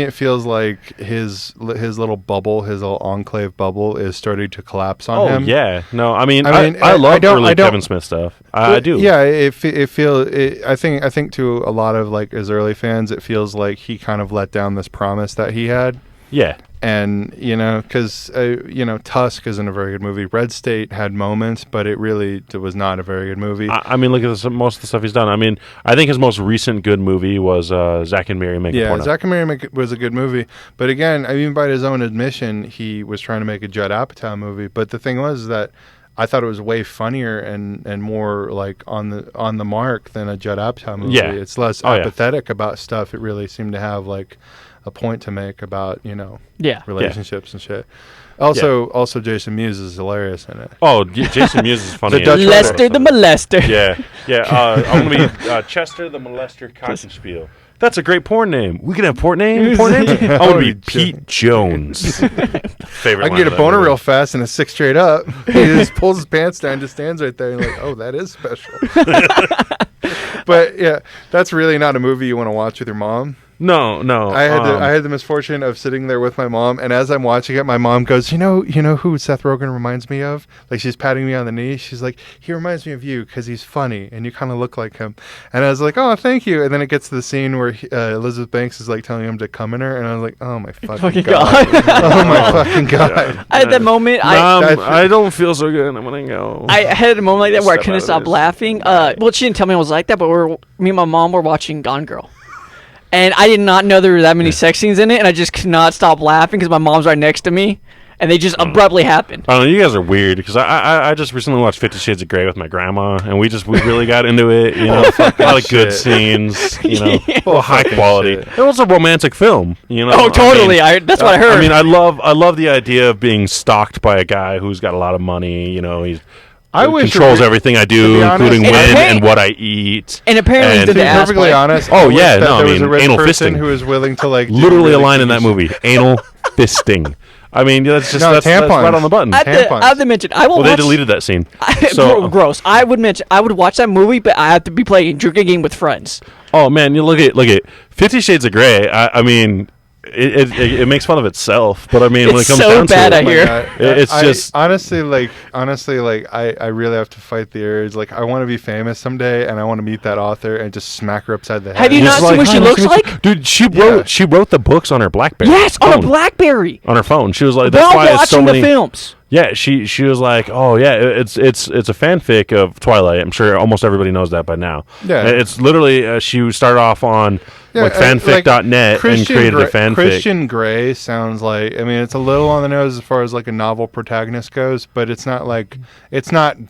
it feels like his little bubble, his little enclave bubble, is starting to collapse on Oh him. yeah, no. I mean, I mean, I love don't- early I don't- Kevin Smith stuff. I do. Yeah, it feels. I think to a lot of like his early fans, it feels like he kind of let down this promise that he had. Yeah. And because Tusk isn't a very good movie. Red State had moments, but it really was not a very good movie. I mean, look at most of the stuff he's done. I mean, I think his most recent good movie was Zack and Mary Make a Yeah, Porno. Zack and Mary was a good movie, but again, even by his own admission, he was trying to make a Judd Apatow movie. But the thing was that I thought it was way funnier and more like on the mark than a Judd Apatow movie. Yeah. It's less Oh, yeah. apathetic about stuff. It really seemed to have like a point to make about Yeah. relationships and shit. Also Jason Mewes is hilarious in it. Oh, Jason Mewes is funny. The Dutch Lester the molester. Yeah. I'm gonna be Chester the Molester Cottonspiel. That's a great porn name. We can have porn names. I'm gonna be Pete Jones. Favorite. I can get a boner real fast and a 6 straight up. He just pulls his pants down, just stands right there, and you're like, oh, that is special. But yeah, that's really not a movie you want to watch with your mom. No. I had the misfortune of sitting there with my mom, and as I'm watching it, my mom goes, you know who Seth Rogen reminds me of? Like, she's patting me on the knee. She's like, he reminds me of you because he's funny and you kind of look like him. And I was like, oh, thank you. And then it gets to the scene where Elizabeth Banks is like telling him to come in her, and I was like, oh my fucking god. Oh my fucking god. At that moment, I don't feel so good. I'm gonna go. I had a moment like that where I couldn't Step out stop of this. laughing. Well, she didn't tell me I was like that, but me and my mom were watching Gone Girl. And I did not know there were that many sex scenes in it, and I just could not stop laughing because my mom's right next to me, and they just abruptly happened. I don't know. You guys are weird because I just recently watched 50 Shades of Grey with my grandma, and we really got into it. A lot of good scenes. High quality. Shit. It was a romantic film. Oh, totally. That's what I heard. I mean, I love the idea of being stalked by a guy who's got a lot of money. He wish controls everything I do, be honest- including And when apparently- and what I eat. and apparently and- did To the be ass perfectly play. honest, Oh, I wish yeah, that no, there I was a mean, rich anal person fisting. who was willing to like do Literally a really line in that creepy movie: anal fisting. I mean, that's just No, that's tampons. right on the button. I Tampons. have to mention, I will Well, they watch. deleted that scene. So, Gross. I would watch that movie, but I have to be playing drinking game with friends. oh man, you look at 50 Shades of Grey. I mean, it makes fun of itself, but I mean, when it It's comes so down bad, to I it, hear. It's just- honestly, I really have to fight the urge. Like, I want to be famous someday, and I want to meet that author and just smack her upside the head. Have you Just not seen what "Hi, she nice looks to meet you." like? Dude, Yeah. she wrote the books on her BlackBerry. Yes, on a phone. BlackBerry. On her phone. She was like, While that's why it's so watching many. the films. Yeah, she was like, oh yeah, it's a fanfic of Twilight. I'm sure almost everybody knows that by now. Yeah. It's literally she started off on fanfic.net and created a fanfic. Christian Grey sounds like, I mean, it's a little on the nose as far as like a novel protagonist goes, but it's not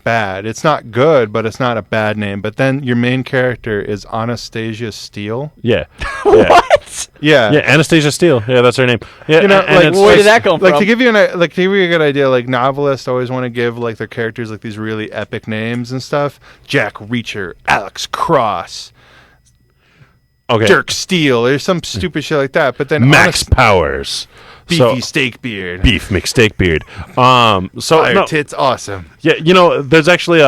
bad. It's not good, but it's not a bad name. But then your main character is Anastasia Steele. Yeah. What? Yeah. Yeah, Anastasia Steele. Yeah, that's her name. Yeah, You know, and like, it's where just- did that come Like from? to give you a good idea, like novelists always want to give like their characters like these really epic names and stuff. Jack Reacher, Alex Cross, okay. Dirk Steele, or some stupid shit like that. But then Max Powers. Beefy Steak Beard, Beef McSteakbeard. So Fire no, Tits, awesome. yeah, there's actually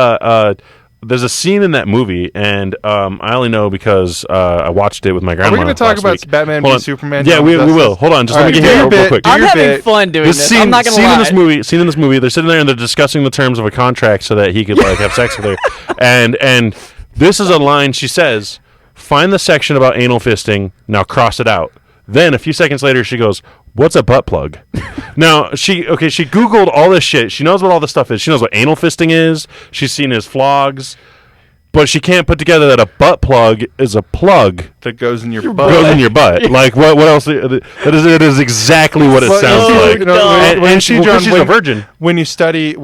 there's a scene in that movie, and I only know because I watched it with my grandma. Are we going to talk last about week. Batman Hold v on. Superman? Yeah, Dawn we of Justice? will. Hold on, just All let me right, get do here your real bit, quick. do I'm your having bit. fun doing This this. scene, I'm not gonna scene lie. in this movie, they're sitting there and they're discussing the terms of a contract so that he could like have sex with her. And this is a line she says: "Find the section about anal fisting. Now cross it out." Then a few seconds later, she goes, "What's a butt plug?" Now she Googled all this shit. She knows what all this stuff is. She knows what anal fisting is. She's seen his vlogs. But she can't put together that a butt plug is a plug That goes in your butt. goes in your butt. Like what else? It is exactly what it Well, sounds you see, like. you know, And when she, John, because she's a when- virgin. When you study,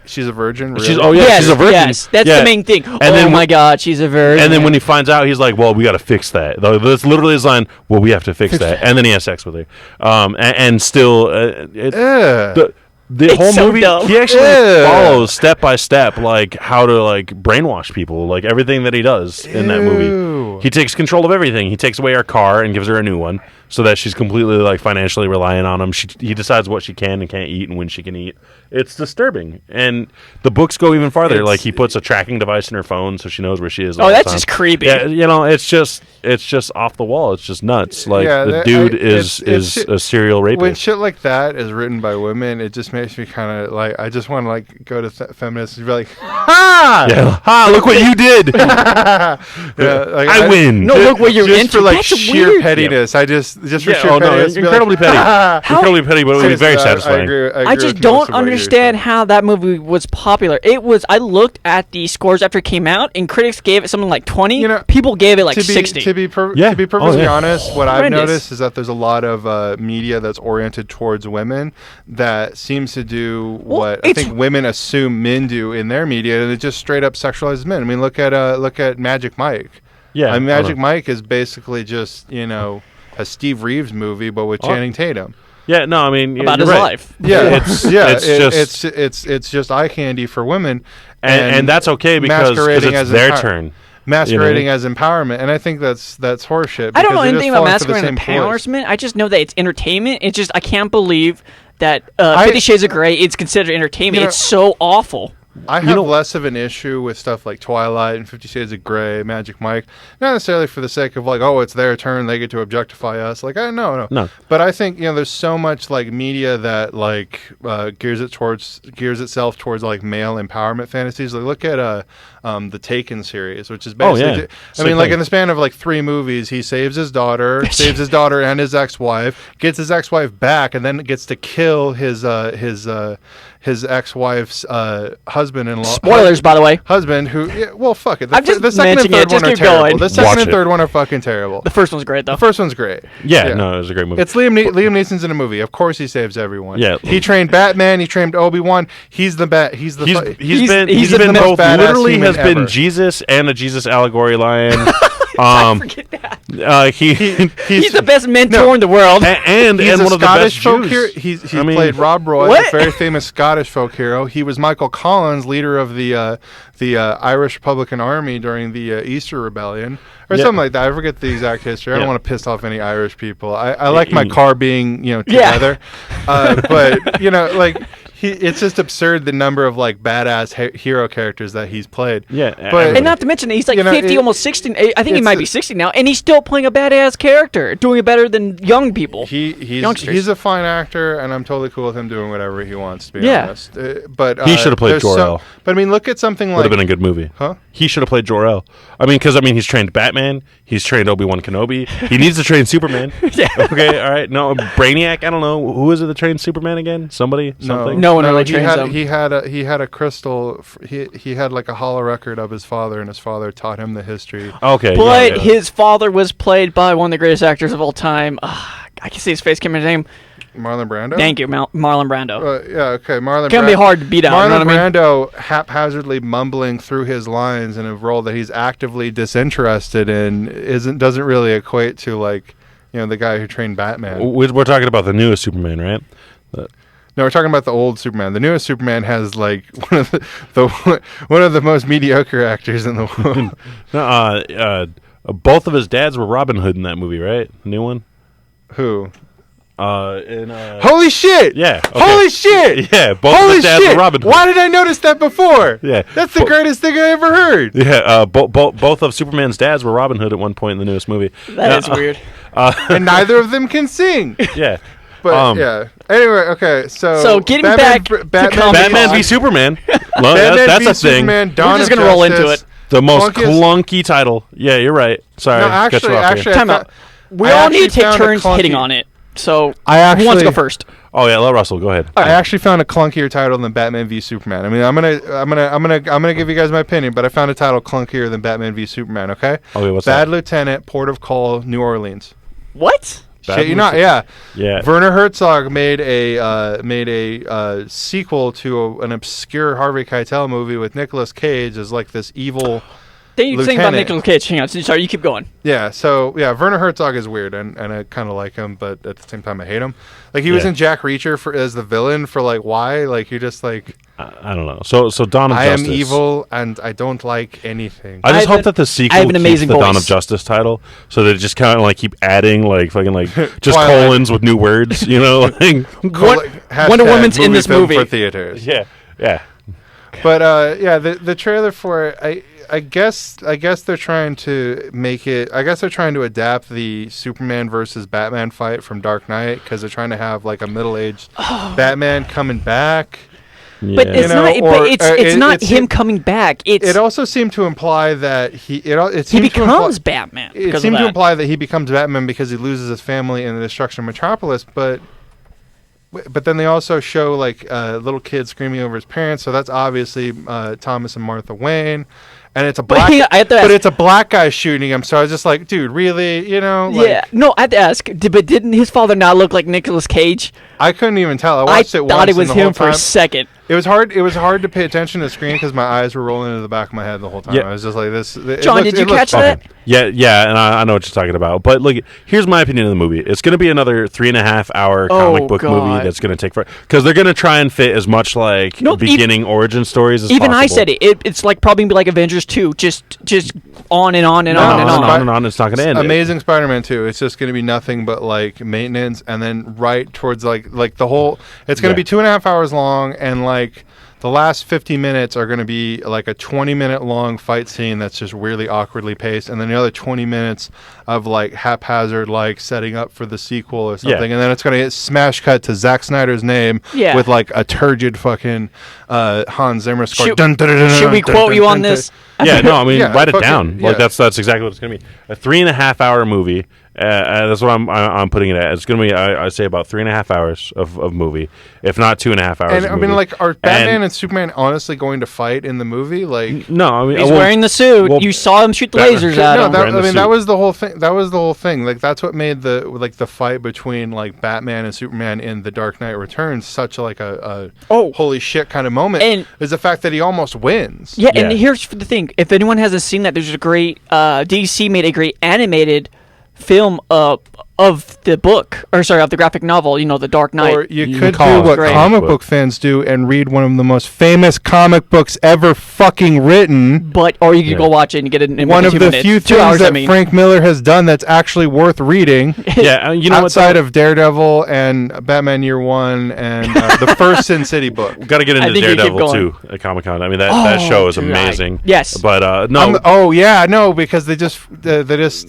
she's a virgin. Really? She's yeah, yes, she's a virgin. yes, that's Yeah. the main thing. And oh then my God, she's a virgin. And then when he finds out, he's like, "Well, we got to fix that." That's literally his line. Well, we have to fix that. And then he has sex with her. And still, the It's whole so movie, dumb. he actually Yeah. follows step by step, like how to like brainwash people, like everything that he does in that movie. Ew. He takes control of everything. He takes away her car and gives her a new one, so that she's completely like financially reliant on him. He decides what she can and can't eat and when she can eat. It's disturbing, and the books go even farther. Like he puts a tracking device in her phone so she knows where she is. all oh, the that's time. just creepy. Yeah, it's just off the wall. It's just nuts. Like Yeah, the that- dude it's is shit- a serial When rapist. shit like that is written by women, it just makes me kind of like, I just want to like go to feminists and be like, ha! Yeah. Ha! Look what you did. Yeah, like, I win. No, look what you're just into. for like That's sheer weird. pettiness. I just for Yeah, sheer oh no, pettiness. be like, incredibly petty. "Ha!" Incredibly petty, but it would be very Seriously, satisfying. I agree I just with most don't of what you're understand saying. how that movie was popular. It was. I looked at the scores after it came out, and critics gave it something like 20. You know, people gave it like to be 60. Yeah. to be Oh, perfectly yeah. honest, what I've Horrendous. noticed is that there's a lot of media that's oriented towards women that seems to do Well, what I it's- think women assume men do in their media, and it just straight up sexualizes men. I mean, look at Magic Mike. Yeah. Magic hold on. Mike is basically just a Steve Reeves movie, but with Channing Tatum. Yeah, no, I mean About you're his right. life. Yeah, it's just eye candy for women, and that's okay because masquerading it's as their turn. masquerading as empowerment, and I think that's horseshit. I don't know because they're just anything about falling for the masculine same force. empowerment. I just know that it's entertainment. It's just I can't believe that 50 Shades of Grey is considered entertainment. You know- It's so awful. I have less of an issue with stuff like Twilight and 50 Shades of Grey, Magic Mike, not necessarily for the sake of like, oh, it's their turn, they get to objectify us. Like, no. But I think there's so much like media that like gears itself towards like male empowerment fantasies. Like, look at the Taken series, which is basically, I mean, like in the span of like 3 movies, he saves his daughter, and his ex-wife, gets his ex-wife back, and then gets to kill his ex-wife's husband-in-law. Spoilers, by the way. Husband who, well, fuck it. I'm just the second and mentioning third it, just one are keep terrible. going. The second Watch and it. third one are fucking terrible. The first one's great though. The first one's great. Yeah, no, it was a great movie. It's Liam Neeson's in a movie. Of course, he saves everyone. Yeah. he trained Batman. He trained Obi-Wan. He's the bat. He's he's the. he's the been most both badass literally human has been ever. Jesus and a Jesus allegory lion. Forget that. He's the best mentor in the world. and He's a one of the best Scottish folk hero. Jews. He's I mean, played Rob Roy, What? a very famous Scottish folk hero. He was Michael Collins, leader of the Irish Republican Army during the Easter Rebellion, or Yeah. something like that. I forget the exact history. I Yeah. don't want to piss off any Irish people. I like my car being together, Yeah. but like. It's just absurd the number of like badass hero characters that he's played. Yeah, but And not to mention, he's like 50, almost 60. I think he it's might be 60 now, and he's still playing a badass character, doing it better than young people. Youngsters. He's a fine actor, and I'm totally cool with him doing whatever he wants. To be Yeah. honest, but He should have played there's Jor-El. but I mean, look at something would like have been a good movie. Huh? He should have played Jor-El. Because he's trained Batman. He's trained Obi-Wan Kenobi. He needs to train Superman. Yeah. Okay. All right. No, Brainiac. I don't know who is it that trained Superman again. Somebody. Something. No one really trains him. He had a crystal. He had like a hollow record of his father, and his father taught him the history. Okay. But yeah. his father was played by one of the greatest actors of all time. I can see his face. Can't remember his name. Marlon Brando. Thank you, Marlon Brando. Yeah, okay. Marlon Can be hard to beat out. Marlon You know what I mean? Brando haphazardly mumbling through his lines in a role that he's actively disinterested in doesn't really equate to like the guy who trained Batman. We're talking about the newest Superman, right? No, we're talking about the old Superman. The newest Superman has like one of the most mediocre actors in the world. Both of his dads were Robin Hood in that movie, right? The new one. Who? Holy shit! Yeah. Okay. Holy shit! Yeah. Both Holy of his dads shit! were Robin Hood. Why did I notice that before? Yeah. That's the greatest thing I ever heard. Yeah. Both of Superman's dads were Robin Hood at one point in the newest movie. That is weird. And neither of them can sing. Yeah. But yeah. Anyway, okay. So getting back to comedy. Batman v Superman. Well, Batman that's v a thing. Superman, Dawn We're just of gonna roll into Justice. it. The most Clunkiest- clunky title. Yeah, you're right. Sorry. No, cut you off here. Time out. We I all actually need to take found a turns clunky- hitting on it. So who I wants to go actually- first? Oh yeah, let Russell go ahead. I actually found a clunkier title than Batman v Superman. I mean, I'm gonna give you guys my opinion, but I found a title clunkier than Batman v Superman. Okay. Okay, what's Bad that? Lieutenant, Port of Call, New Orleans. What? Bad Shit, you not? Lieutenant. Yeah. Yeah. Werner Herzog made a sequel to an obscure Harvey Keitel movie with Nicolas Cage as like this evil. Then you think about Lieutenant. Nicolas Cage. Hang on. Sorry, you keep going. Yeah, so yeah, Werner Herzog is weird, and I kind of like him, but at the same time I hate him. Like he was Yeah. in Jack Reacher as the villain for like why? Like you're just like I don't know. So Dawn of I Justice. am evil and I don't like anything. I just I hope have that the sequel an keeps amazing the Dawn voice. of Justice title, so they just kind of like keep adding like fucking like just Twilight. colons with new words, you know? Like, Hashtag Wonder Woman's in this film movie. for theaters. yeah, yeah. But yeah, the trailer for it, I guess they're trying to make it. I guess they're trying to adapt the Superman versus Batman fight from Dark Knight because they're trying to have like a middle-aged Batman coming back. But Yeah. it's You know, not. or, But it's not it's- him coming back. It's It also seemed to imply that he seemed to imply- becomes Batman. It because seemed of to that. imply that he becomes Batman because he loses his family in the destruction of Metropolis, but then they also show like little kids screaming over his parents, so that's obviously Thomas and Martha Wayne, and it's a But black, hang on, I have to but ask- it's a black guy shooting him. So I was just like, dude, really, like, Yeah. No, I have to ask. But didn't his father not look like Nicolas Cage? I couldn't even tell. I I watched it once. thought it and was the whole him for a time- second. It was hard. It was hard to pay attention to the screen because my eyes were rolling into the back of my head the whole time. Yeah. I was just like, "This." John, did you catch that? Yeah, and I know what you're talking about. But look, here's my opinion of the movie. It's going to be another 3.5 hour comic book movie God. that's going to take because they're going to try and fit as much like No, beginning origin stories as Even possible. I said it. It's like probably gonna be like Avengers 2, just on and on and No, on and no, on. no. on and on. It's not going to end. Amazing Spider-Man 2. It's just going to be nothing but like maintenance, and then right towards like the whole. It's going to Yeah. be 2.5 hours long, and like the last 50 minutes are going to be like a 20-minute long fight scene that's just weirdly awkwardly paced, and then the other 20 minutes of like haphazard like setting up for the sequel or something, and then it's going to get smash cut to Zack Snyder's name Yeah. with like a turgid fucking Hans Zimmer score. Should- Dun, dun, dun, dun, Should we dun, quote dun, you dun, on dun. this? Yeah, no, I mean, Yeah, write it fucking- down. yeah. Like that's exactly what it's going to be. A 3.5 hour movie. That's what I'm putting it at. It's going to be, I say, about 3.5 hours of movie, if not 2.5 hours. And of I mean, movie. like, are Batman And- and Superman honestly going to fight in the movie? Like, no, I mean, He's well, wearing the suit. well, You saw him shoot the Batman- lasers No, at no, him. that, Wearing I the mean, that suit. was the whole thing. That was the whole thing. Like, that's what made the fight between like Batman and Superman in The Dark Knight Returns such like a Oh. holy shit kind of moment. And- is the fact that he almost wins. Yeah, and Yeah. here's the thing: if anyone hasn't seen that, there's a great DC made a great animated film of the book, or sorry, of the graphic novel. You know, The Dark Knight. Or you You could call do it what great. comic book. book fans do and read one of the most famous comic books ever fucking written. or you could Yeah. go watch it and get it in One maybe of 2 the minutes. few 2 things hours, that I mean. Frank Miller has done that's actually worth reading. yeah, you know what? outside of Daredevil and Batman Year One and the first Sin City book. Got to get I into think you keep Daredevil going. too at Comic Con. I mean, that show is dude, amazing. yes. but no, Oh yeah, no, because they just they cast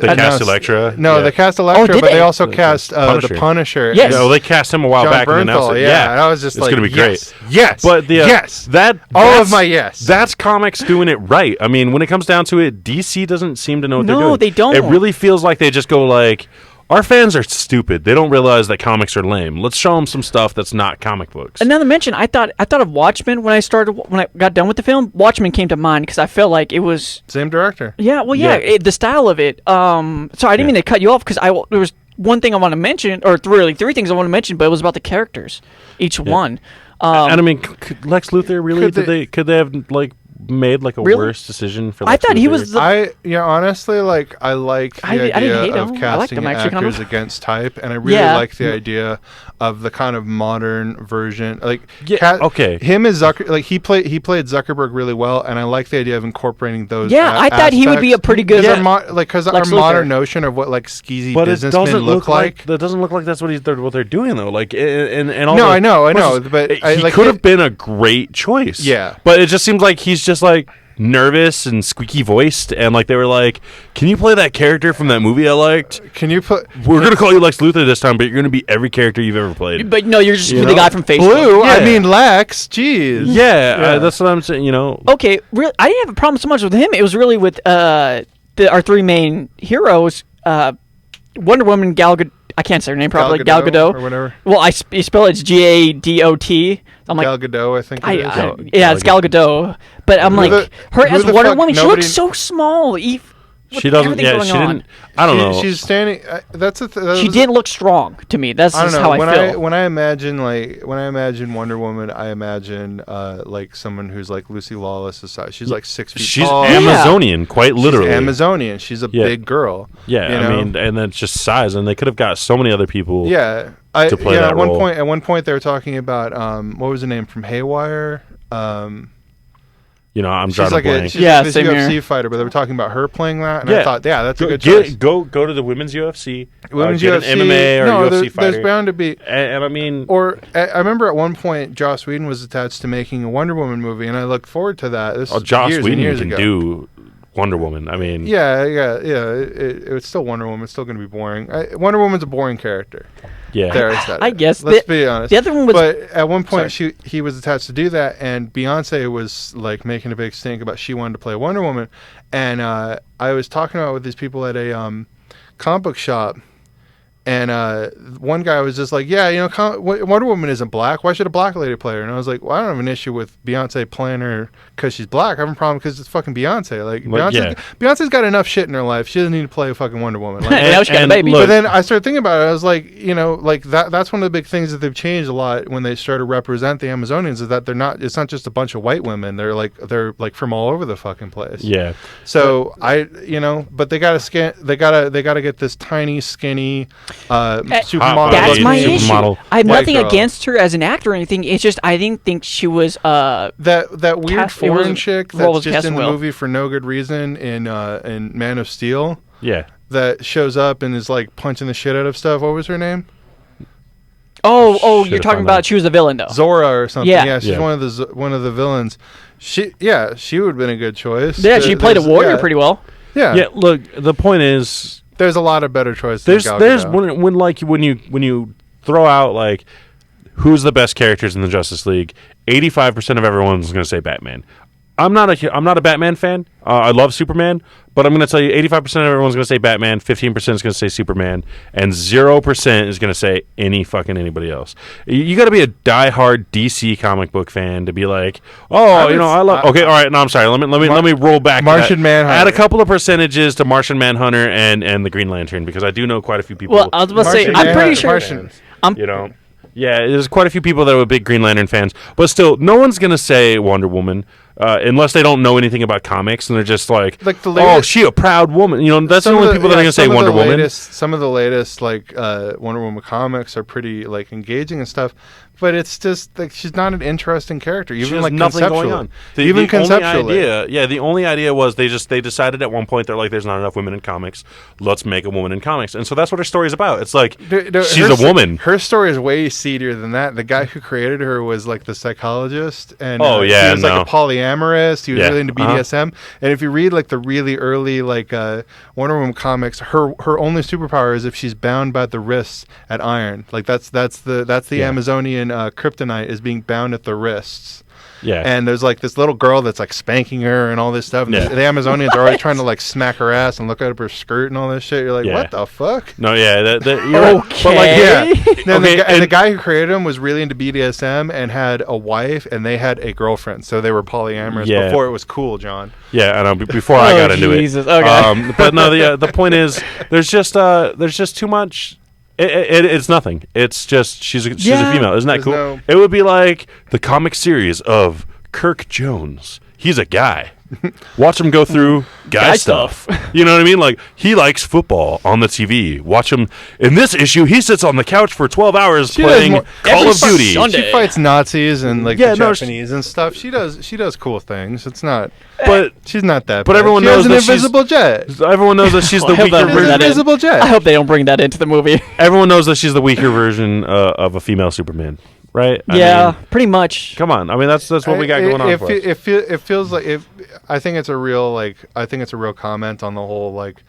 announced- Elektra. No, Yeah. they cast Elektra, did but they? they also The cast the Punisher. Punisher. Yes. and Yeah, well, they cast him a while John back and announced Bernthal. it. Yeah, and I was just it's like, gonna be yes, great. yes, But yes, that all that's- of my yes. That's comics doing it right. I mean, when it comes down to it, DC doesn't seem to know what they're No, doing. they don't. It really feels like they just go like, our fans are stupid. They don't realize that comics are lame. Let's show them some stuff that's not comic books. Another mention, I thought of Watchmen when I got done with the film. Watchmen came to mind because I felt like it was Same director. yeah, well Yeah. the style of it. So I didn't mean to cut you off because there was one thing I want to mention, or three things I want to mention, but it was about the characters, each one. and I mean, could Lex Luthor really? Could Could they have like made like a Really? worse decision for? I Lex thought he Luthor? was the Honestly, like I like the I didn't idea hate of him. I liked casting him, actually, kind actors of. against type, and I really Yeah. like the idea of the kind of modern version. Like, Yeah, okay. him as he played Zuckerberg really well, and I like the idea of incorporating those. Yeah, I thought he would be a pretty good- because our Lex Luthor. modern notion of what like skeezy But it businessmen doesn't look like. that doesn't look like that's what what they're doing though. Like and all No, the- I know, versus- but he I, like, could have been a great choice. Yeah. but it just seems like he's just like nervous and squeaky voiced, and like they were like, "Can you play that character from that movie I liked? Can you put We're gonna call you Lex Luthor this time, but you're gonna be every character you've ever played." but no, you're just You the know? guy from Facebook. Blue? I Yeah. mean Lex. Jeez. Yeah, that's what I'm saying. You know, Okay, I didn't have a problem so much with him. It was really with our three main heroes, Wonder Woman, Gal Gadot. I can't say her name properly. Gal Gadot. or whatever. Well, you spell it's Gadot. I'm like, Gal Gadot, I think. It is. yeah, it's Gal Gadot. But I'm Who like, the- her who as the Wonder fuck- Woman, she nobody- looks so small. she doesn't. Yeah, she didn't. I don't know. She's standing. That's a. She didn't look strong to me. That's I don't just know. how when I feel. when I imagine Wonder Woman, I imagine like someone who's like Lucy Lawless' size. She's like 6 feet She's tall. Amazonian, quite literally. She's Amazonian. She's a Yeah. big girl. Yeah, you I know? mean, and then it's just size, and they could have got so many other people. Yeah. to play that at one role. point, they were talking about what was the name from Haywire? You know, I'm She's drawing like a blank. she's Yeah, like this same UFC here. fighter, but they were talking about her playing that, and Yeah. I thought, yeah, that's a good Go, choice. go to the women's UFC. Women's get UFC, an MMA or no, UFC fighter. there's bound to be. and I mean, Or I remember at one point Joss Whedon was attached to making a Wonder Woman movie, and I look forward to that. This is Joss years and Whedon years can ago. do Wonder Woman. I mean, Yeah. It's still Wonder Woman. It's still going to be boring. Wonder Woman's a boring character. yeah. There is that. I guess Let's be honest. the other one was- But at one point, Sorry. he was attached to do that, and Beyonce was like making a big stink about she wanted to play Wonder Woman, and I was talking about it with these people at a comic book shop, And one guy was just like, yeah, you know, Wonder Woman isn't black. Why should a black lady play her? And I was like, well, I don't have an issue with Beyonce playing her because she's black. I have a problem because it's fucking Beyonce. Like, Beyonce's got enough shit in her life. She doesn't need to play a fucking Wonder Woman. Like, now she got a baby. But then I started thinking about it. I was like, you know, like that's one of the big things that they've changed a lot when they start to represent the Amazonians is that it's not just a bunch of white women. They're like from all over the fucking place. Yeah. So but they gotta get this tiny, skinny supermodel. That's my supermodel. issue. I have White nothing girl. against her as an actor or anything. It's just I didn't think she was that weird Cast- it foreign wasn't- chick role that's was just in the cast well. movie for no good reason in Man of Steel Yeah. that shows up and is like punching the shit out of stuff. What was her name? Oh, Should've you're talking found about out. she was the villain though. Zora or something. Yeah. She's Yeah. one of the villains. She would have been a good choice. Yeah, she played a warrior pretty well. Yeah. Yeah. Look, the point is, There's a lot of better choices. there's than Gal there's Gadot. when you throw out like who's the best characters in the Justice League, 85% of everyone's going to say Batman. I'm not a Batman fan. I love Superman, but I'm going to tell you 85% of everyone's going to say Batman, 15% is going to say Superman, and 0% is going to say anybody else. You got to be a diehard DC comic book fan to be like, oh, I love. Okay, all right. No, I'm sorry. Let me roll back. Martian Manhunter. Add a couple of percentages to Martian Manhunter and the Green Lantern because I do know quite a few people. Well, I was about to say Martian I'm pretty Manhunter. sure. Martian. You know, yeah, there's quite a few people that are big Green Lantern fans, but still, no one's gonna say Wonder Woman unless they don't know anything about comics and they're just like the oh, latest- she a proud woman. You know, that's the only people that are gonna say Wonder Woman. Some of the latest like Wonder Woman comics are pretty like engaging and stuff, but it's just like she's not an interesting character, even She has like nothing going conceptually. on. Even conceptually. The only idea was they decided at one point they're like, there's not enough women in comics. Let's make a woman in comics, and so that's what her story is about. It's like she's a woman. Her story is way seedier than that. The guy who created her was like the psychologist, and Oh, he yeah, was no. like a polyamorous. He was Yeah, really into BDSM. And if you read like the really early like Wonder Woman comics, her only superpower is if she's bound by the wrists at iron. Like that's the Yeah. Amazonian kryptonite is being bound at the wrists. Yeah, And there's like this little girl that's like spanking her and all this stuff. And Yeah. the Amazonians are always trying to like smack her ass and look at her skirt and all this shit. You're like, Yeah. what the fuck? no, yeah, you're right. Okay. But like, Yeah. Then Okay, the and- guy who created him was really into BDSM and had a wife and they had a girlfriend. So they were polyamorous Yeah. before it was cool, John. Yeah, I know. Before I Oh, got into Jesus. it, Okay. but no, the point is, there's just too much. It's nothing. It's just she's a female. Isn't that There's cool? no- It would be like the comic series of Kirk Jones. He's a guy. Watch him go through guy stuff. You know what I mean? Like he likes football on the TV. Watch him in this issue. He sits on the couch for 12 hours She does playing more- Call every of Duty. Sunday. She fights Nazis and like Yeah, the no, Japanese and stuff. She does cool things. It's not. But She's not that. But bad. everyone she knows has an that she's- invisible jet. everyone knows that she's the I hope weaker that brings An that version. in. invisible jet. I hope they don't bring that into the movie. Everyone knows that she's the weaker version of a female Superman, right? I Yeah, mean, pretty much. come on. I mean, that's what we got going on It, for it, us. it feels like I think it's a real comment on the whole like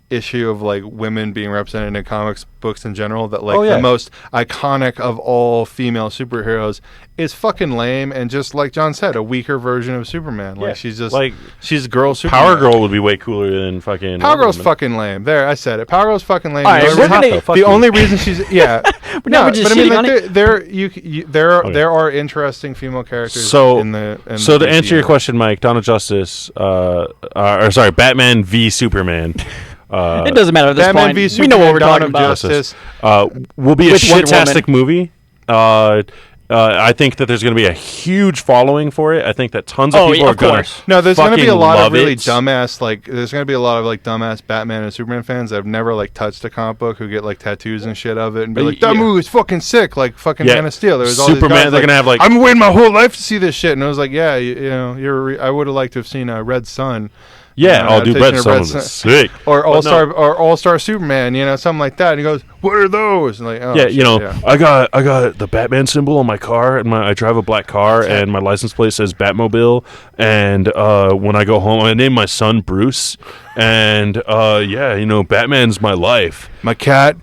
issue of like women being represented in comics books in general. That like Oh, yeah. the most iconic of all female superheroes is fucking lame and just like John said, a weaker version of Superman. Like Yeah. she's just Like, she's girl Superman. Power Girl would be way cooler than fucking Power Wonder Girl's Woman. fucking lame. There, I said it. Power Girl's fucking lame. All right, The we're only- gonna- though. Fuck the you. only reason she's Now we're just shitting on it. Okay. there are interesting female characters So, in the so to DC answer your universe. question, Mike, Dawn of Justice, Batman v Superman. It doesn't matter at this Batman point. v We Superman, know what we're Dawn talking of about. Justice. Will be a With Wonder shit-tastic movie. I think that there's going to be a huge following for it. I think that tons of Oh, people yeah, are of going course. No, there's going to be a lot of really it. dumbass there's going to be a lot of like dumbass Batman and Superman fans that have never like touched a comic book who get like tattoos and shit of it and be like, that Yeah. movie was fucking sick, like fucking Yeah. Man of Steel. There was all Superman, these guys, they're gonna have, like- I've been waiting my whole life to see this shit, and I was like, yeah, you know, I would have liked to have seen Red Sun. Yeah, I'll do adaptation Red of Sun. Was sick. Or But no. All Star Superman, you know, something like that. And he goes, "What are those?" And like, oh, Yeah, shit, you know, yeah. I got the Batman symbol on my car, and I drive a black car, and my license plate says Batmobile. And when I go home, I name my son Bruce. And yeah, you know, Batman's my life. My cat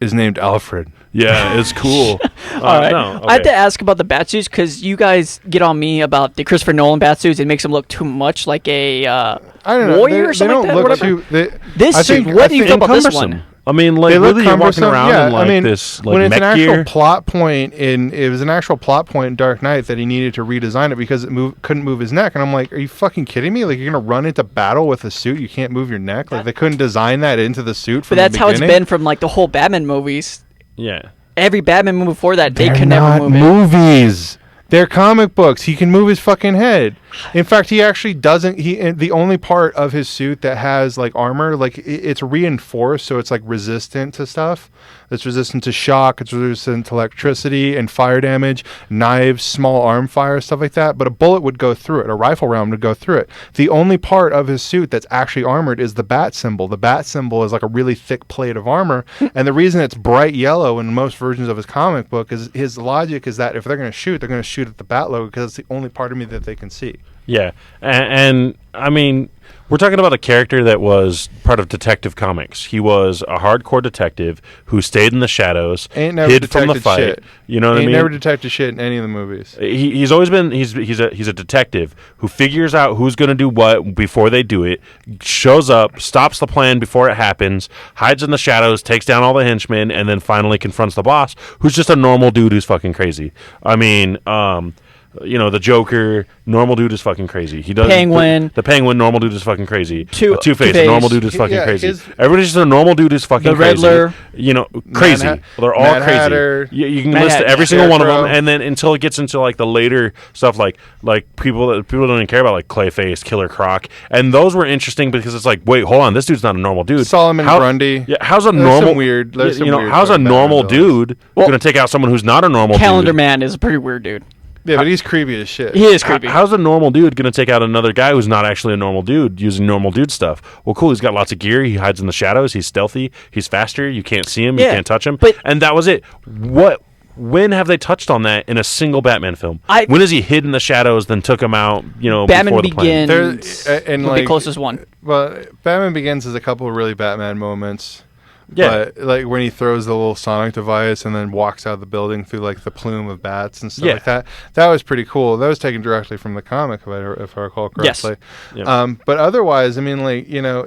is named Alfred. Yeah, it's cool. All right. No, I have okay. to ask about the Batsuits because you guys get on me about the Christopher Nolan Batsuits. It makes them look too much like a I don't know. warrior or They something don't like that. look Whatever. too. This I suit, think- what I do you think feel about this cumbersome. one? I mean, like, They look really, you're walking cumbersome. around Yeah, in, like, I mean, this, when like, it's an mech actual gear. plot point it was an actual plot point in Dark Knight that he needed to redesign it because couldn't move his neck. And I'm like, are you fucking kidding me? Like, you're going to run into battle with a suit, you can't move your neck? Like, they couldn't design that into the suit But from that's the how it's beginning? been from like the whole Batman movies. Yeah. Every Batman movie before that, they They're could never not move it. movies. They're comic books. He can move his fucking head. In fact, he actually doesn't. The only part of his suit that has like armor, like it's reinforced, so it's like resistant to stuff. It's resistant to shock. It's resistant to electricity and fire damage, knives, small arm fire, stuff like that. But a bullet would go through it. A rifle round would go through it. The only part of his suit that's actually armored is the bat symbol. The bat symbol is like a really thick plate of armor, and the reason it's bright yellow in most versions of his comic book is his logic is that if they're going to shoot, they're going to shoot at the bat logo because it's the only part of me that they can see. Yeah, and I mean, we're talking about a character that was part of Detective Comics. He was a hardcore detective who stayed in the shadows, Ain't never hid from the detected fight. shit. You know what I He mean? never detected shit in any of the movies. He's always been he's a detective who figures out who's going to do what before they do it, shows up, stops the plan before it happens, hides in the shadows, takes down all the henchmen, and then finally confronts the boss, who's just a normal dude who's fucking crazy. I mean, you know, the Joker, normal dude is fucking crazy. He does Penguin. the Penguin, normal dude is fucking crazy. Two-Face. Two-Face, normal dude is fucking Yeah, crazy. his- Everybody's just a normal dude is fucking The crazy. Riddler. You know, crazy. They're all Mad crazy. Hatter. You can Mad list Hatter, every single one of them, Scarecrow. and then until it gets into like the later stuff, like people don't even care about, like Clayface, Killer Croc, and those were interesting because it's like, wait, hold on, this dude's not a normal dude. Solomon Grundy. Yeah, how's a There's normal some weird- there's some you know, weird how's a fucking normal Batman villains. dude Well, going to take out someone who's not a normal Calendar dude? Man is a pretty weird dude. Yeah, but he's creepy as shit. He is creepy. How's a normal dude going to take out another guy who's not actually a normal dude using normal dude stuff? Well, cool. He's got lots of gear. He hides in the shadows. He's stealthy. He's faster. You can't see him. You Yeah, can't touch him. but- And that was it. When have they touched on that in a single Batman film? When has he hid in the shadows, then took him out? You know, Batman before the plan? Begins and would like be closest one. Well, Batman Begins has a couple of really Batman moments. Yeah. But, like when he throws the little sonic device and then walks out of the building through like the plume of bats and stuff Yeah. like that. That was pretty cool. That was taken directly from the comic, if I recall Yes. correctly. Yeah. But otherwise, I mean, like, you know,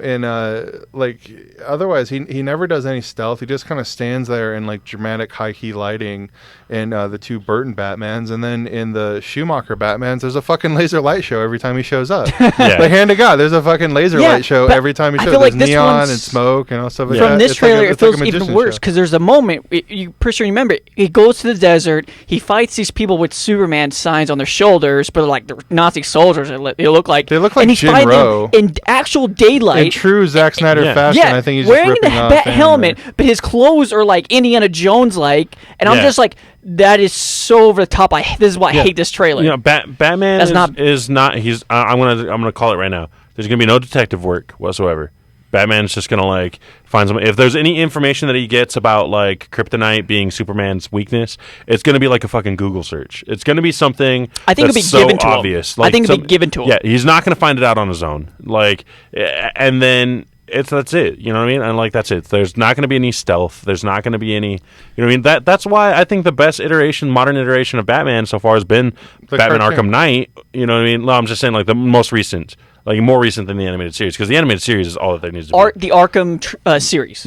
otherwise he never does any stealth. He just kind of stands there in like dramatic high key lighting in the two Burton Batmans, and then in the Schumacher Batmans, there's a fucking laser light show every time he shows up. Yeah. Like, hand to God, there's a fucking laser Yeah, light show but every time he I shows feel up. like There's this neon one's- and smoke and all stuff like Yeah. that. From this It's like trailer, a- it it's like feels a even magician worse show. because there's a moment. You pretty sure you remember. He goes to the desert. He fights these people with Superman signs on their shoulders, but they're like they're Nazi soldiers. They look like They look like and he's Jin fighting them Rowe. in actual daylight. In true Zack Snyder Yeah. fashion, Yeah, I think he's wearing just the ripping off bat Ant-Man. helmet, but his clothes are like Indiana Jones like, and I'm Yeah. just like, that is so over the top. This is why I Yeah. hate this trailer. You know, Batman That's is not. He's. I'm gonna call it right now. There's gonna be no detective work whatsoever. Batman's just gonna like find some. If there's any information that he gets about like kryptonite being Superman's weakness, it's gonna be like a fucking Google search. It's gonna be something. I think it'll that's be so given to him. obvious. I think it'll be given to him. Yeah, he's not gonna find it out on his own. Like, and then. That's it. You know what I mean? And like that's it. There's not going to be any stealth. There's not going to be any. You know what I mean? That's why I think the best modern iteration of Batman so far has been The Batman cartoon. Arkham Knight. You know what I mean? No, I'm just saying like the most recent, like more recent than the animated series, because the animated series is all that there needs to be. The Arkham series.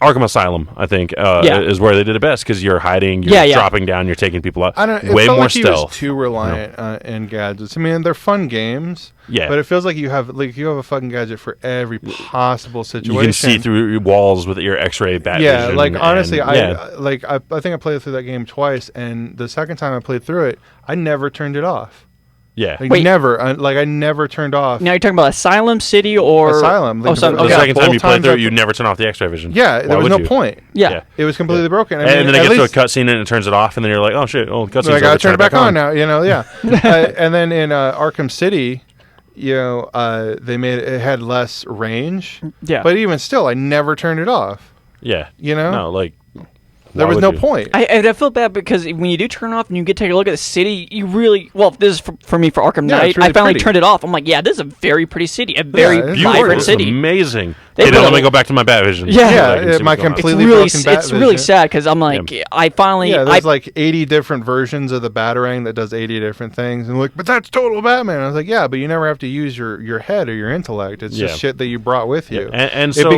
Arkham Asylum, I think, Yeah. is where they did it best because you're hiding, you're Yeah, yeah. dropping down, you're taking people out. I don't. It Way felt more like he stealth. was too reliant in gadgets. I mean, they're fun games. Yeah. But it feels like you have a fucking gadget for every possible situation. You can see through your walls with your X-ray bat Yeah, vision. like honestly, and- I think I played through that game twice, and the second time I played through it, I never turned it off. yeah. Like Wait. never. I never turned off. Now you're talking about Asylum City or Asylum, like Asylum. the- The Okay. Yeah, second time both you played times through I it, you pl- never turn off the X-ray vision. Yeah, Why there was would no you? point. Yeah. It was completely broken. I And mean, then it at gets to a least- cutscene and it turns it off, and then you're like, "Oh shit! Oh, cutscene's I over, gotta turn it back on on now. You know, yeah. And then in Arkham City, you know, they made it had less range. Yeah. But even still, I never turned it off. Yeah, You know? no, like There Why was would no you? point. I feel bad because when you do turn it off and you get to take a look at the city, you really this is for me for Arkham Yeah, Knight. it's really I finally pretty. turned it off. I'm like, yeah, this is a very pretty city, a very it's Beautiful. vibrant It's city. amazing. They Hey, now put let a- me go back to my Batvision. Yeah. Yeah, I can see my what's going on. It's completely really broken Bat it's really vision. sad because I'm like, I finally Yeah, I there's like 80 different versions of the Batarang that does 80 different things, and like, but that's total Batman. I was like, yeah, but you never have to use your head or your intellect. It's Yeah. just shit that you brought with you. And it so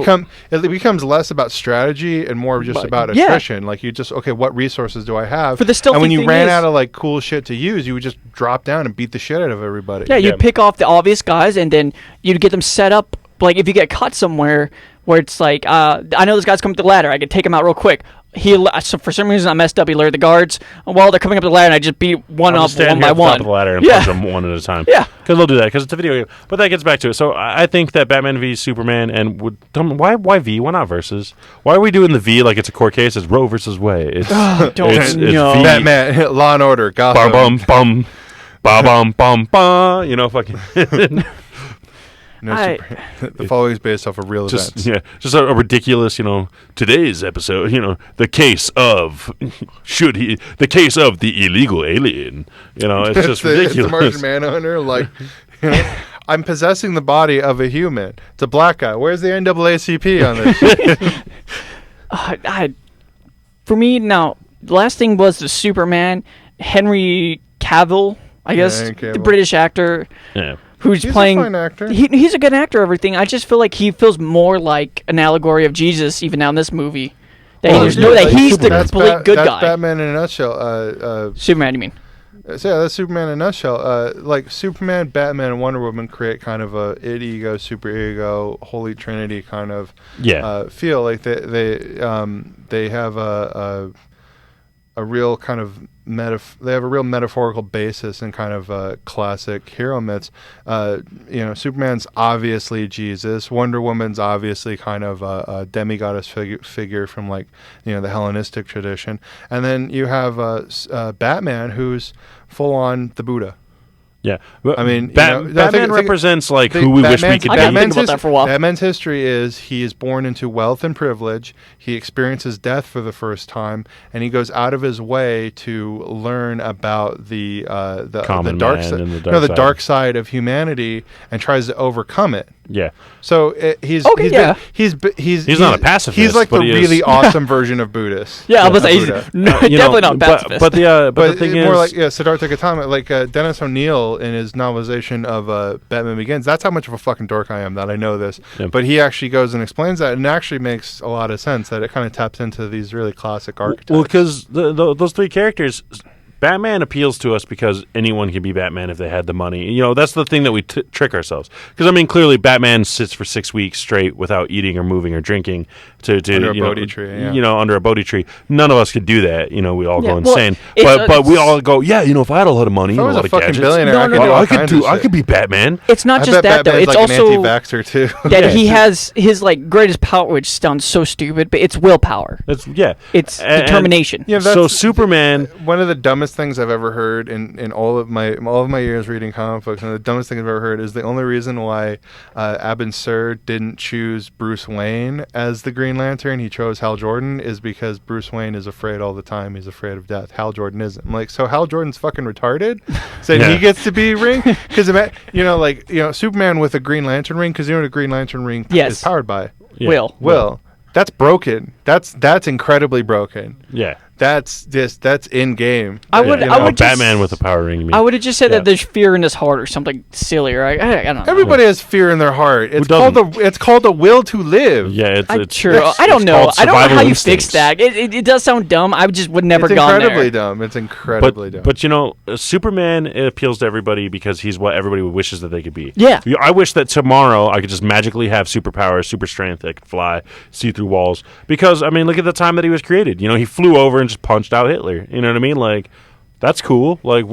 becomes less about strategy and more just about yeah. attrition. Like you just what resources do I have? For the stealthy and when you thing ran is- out of like cool shit to use, you would just drop down and beat the shit out of everybody. Yeah, you'd Yeah. pick off the obvious guys, and then you'd get them set up. Like, if you get caught somewhere where it's like, I know this guy's coming up the ladder, I could take him out real quick. So for some reason, I messed up. He alerted the guards. While they're coming up the ladder, and I just beat one I'll up just stand one here by at the one. top of the ladder and Yeah. punch them one at a time. Yeah. Because they'll do that because it's a video game. But that gets back to it. So I think that Batman v Superman and why V? Why not versus? Why are we doing the V like it's a court case? It's Roe versus Wade. It's Don't it's know. V. Batman, Law and Order, Gotham. Bum bum bum bum bum bum. You know, fucking No, I- the following is based off of real just events. just a ridiculous. You know, today's episode. You know, the case of the case of the illegal alien. You know, it's just It's the ridiculous. Martian Manhunter, like, you know, I'm possessing the body of a human. It's a black guy. Where's the NAACP on this? For me, now, the last thing was the Superman, Henry Cavill, I guess, Henry the Cavill. British actor Yeah. who's He's a playing. fine actor. He's a good actor, everything. I just feel like he feels more like an allegory of Jesus, even now in this movie. That, Well, there's yeah, no, that like he's the Superman. complete good that's guy. Batman in a nutshell. Superman, you mean? So yeah, that's Superman in a nutshell. Like Superman, Batman, and Wonder Woman create kind of a id ego, super ego, holy trinity kind of Yeah. feel. Like they have a real kind of they have a real metaphorical basis in kind of classic hero myths. Superman's obviously Jesus. Wonder Woman's obviously kind of a demigoddess figure from like the Hellenistic tradition, and then you have Batman, who's full on the Buddha. Yeah. I mean, Batman think- represents like who we wish we could I be. didn't think about that for a while. Batman's history is he is born into wealth and privilege. He experiences death for the first time, and he goes out of his way to learn about the Common dark man side, and the dark the side. dark side of humanity, and tries to overcome it. Yeah. So he's Okay, he's, yeah. he's not a pacifist, He's like but the he is- really awesome version of Buddhist. Yeah, I was The like, he's Buddha. definitely not a pacifist. But the But thing more is, like Siddhartha Gautama, like Dennis O'Neill in his novelization of Batman Begins. That's how much of a fucking dork I am that I know this. Yeah. But he actually goes and explains that, and it actually makes a lot of sense that it kind of taps into these really classic archetypes. well, because those three characters, Batman appeals to us because anyone could be Batman if they had the money. You know, that's the thing that we trick ourselves. Because I mean, clearly, Batman sits for 6 weeks straight without eating or moving or drinking to Under a you know, Bodhi tree, yeah. You know, under a Bodhi tree. None of us could do that. You know, we all Yeah, go well, insane. it's- But we all go, yeah. You know, if I had a lot of money, if I and a was lot a of fucking gadgets, billionaire, No, I no, could no. do all I could kinds do. of I shit. could be Batman. it's not I just bet that though. Batman's It's like an also anti-vaxxer too. that Yeah, he it's- has his like greatest power, which sounds so stupid, but it's willpower. That's yeah. It's And- determination. Yeah, So that's- Superman. One of the dumbest things I've ever heard in all of my years reading comic books, and the dumbest thing I've ever heard is the only reason why Abin Sur didn't choose Bruce Wayne as the Green Lantern, he chose Hal Jordan, is because Bruce Wayne is afraid all the time. He's afraid of death. Hal Jordan isn't. I'm like, so Hal Jordan's fucking retarded? So Yeah. he gets to be ring? Because Superman with a Green Lantern ring, because you know what a Green Lantern ring Yes. is powered by? Yeah. Will. That's broken. That's incredibly broken. Yeah. That's in game. I would- Yeah. I would just- Batman with a power ring. You mean? I would have just said Yeah. that there's fear in his heart or something silly, right? I don't know. Everybody has fear in their heart. It's doesn't? called a will to live. Yeah, I it's sure. it's- I don't it's know. called I don't know how survival you fix instincts. that. It does sound dumb. I just would never It's gone incredibly there. dumb. It's incredibly dumb. But you know, Superman it appeals to everybody because he's what everybody wishes that they could be. Yeah. I wish that tomorrow I could just magically have superpowers, super strength, I could fly, see through walls. Because I mean, look at the time that he was created. You know, he flew over and just punched out Hitler. You know what I mean? Like, That's cool. Like,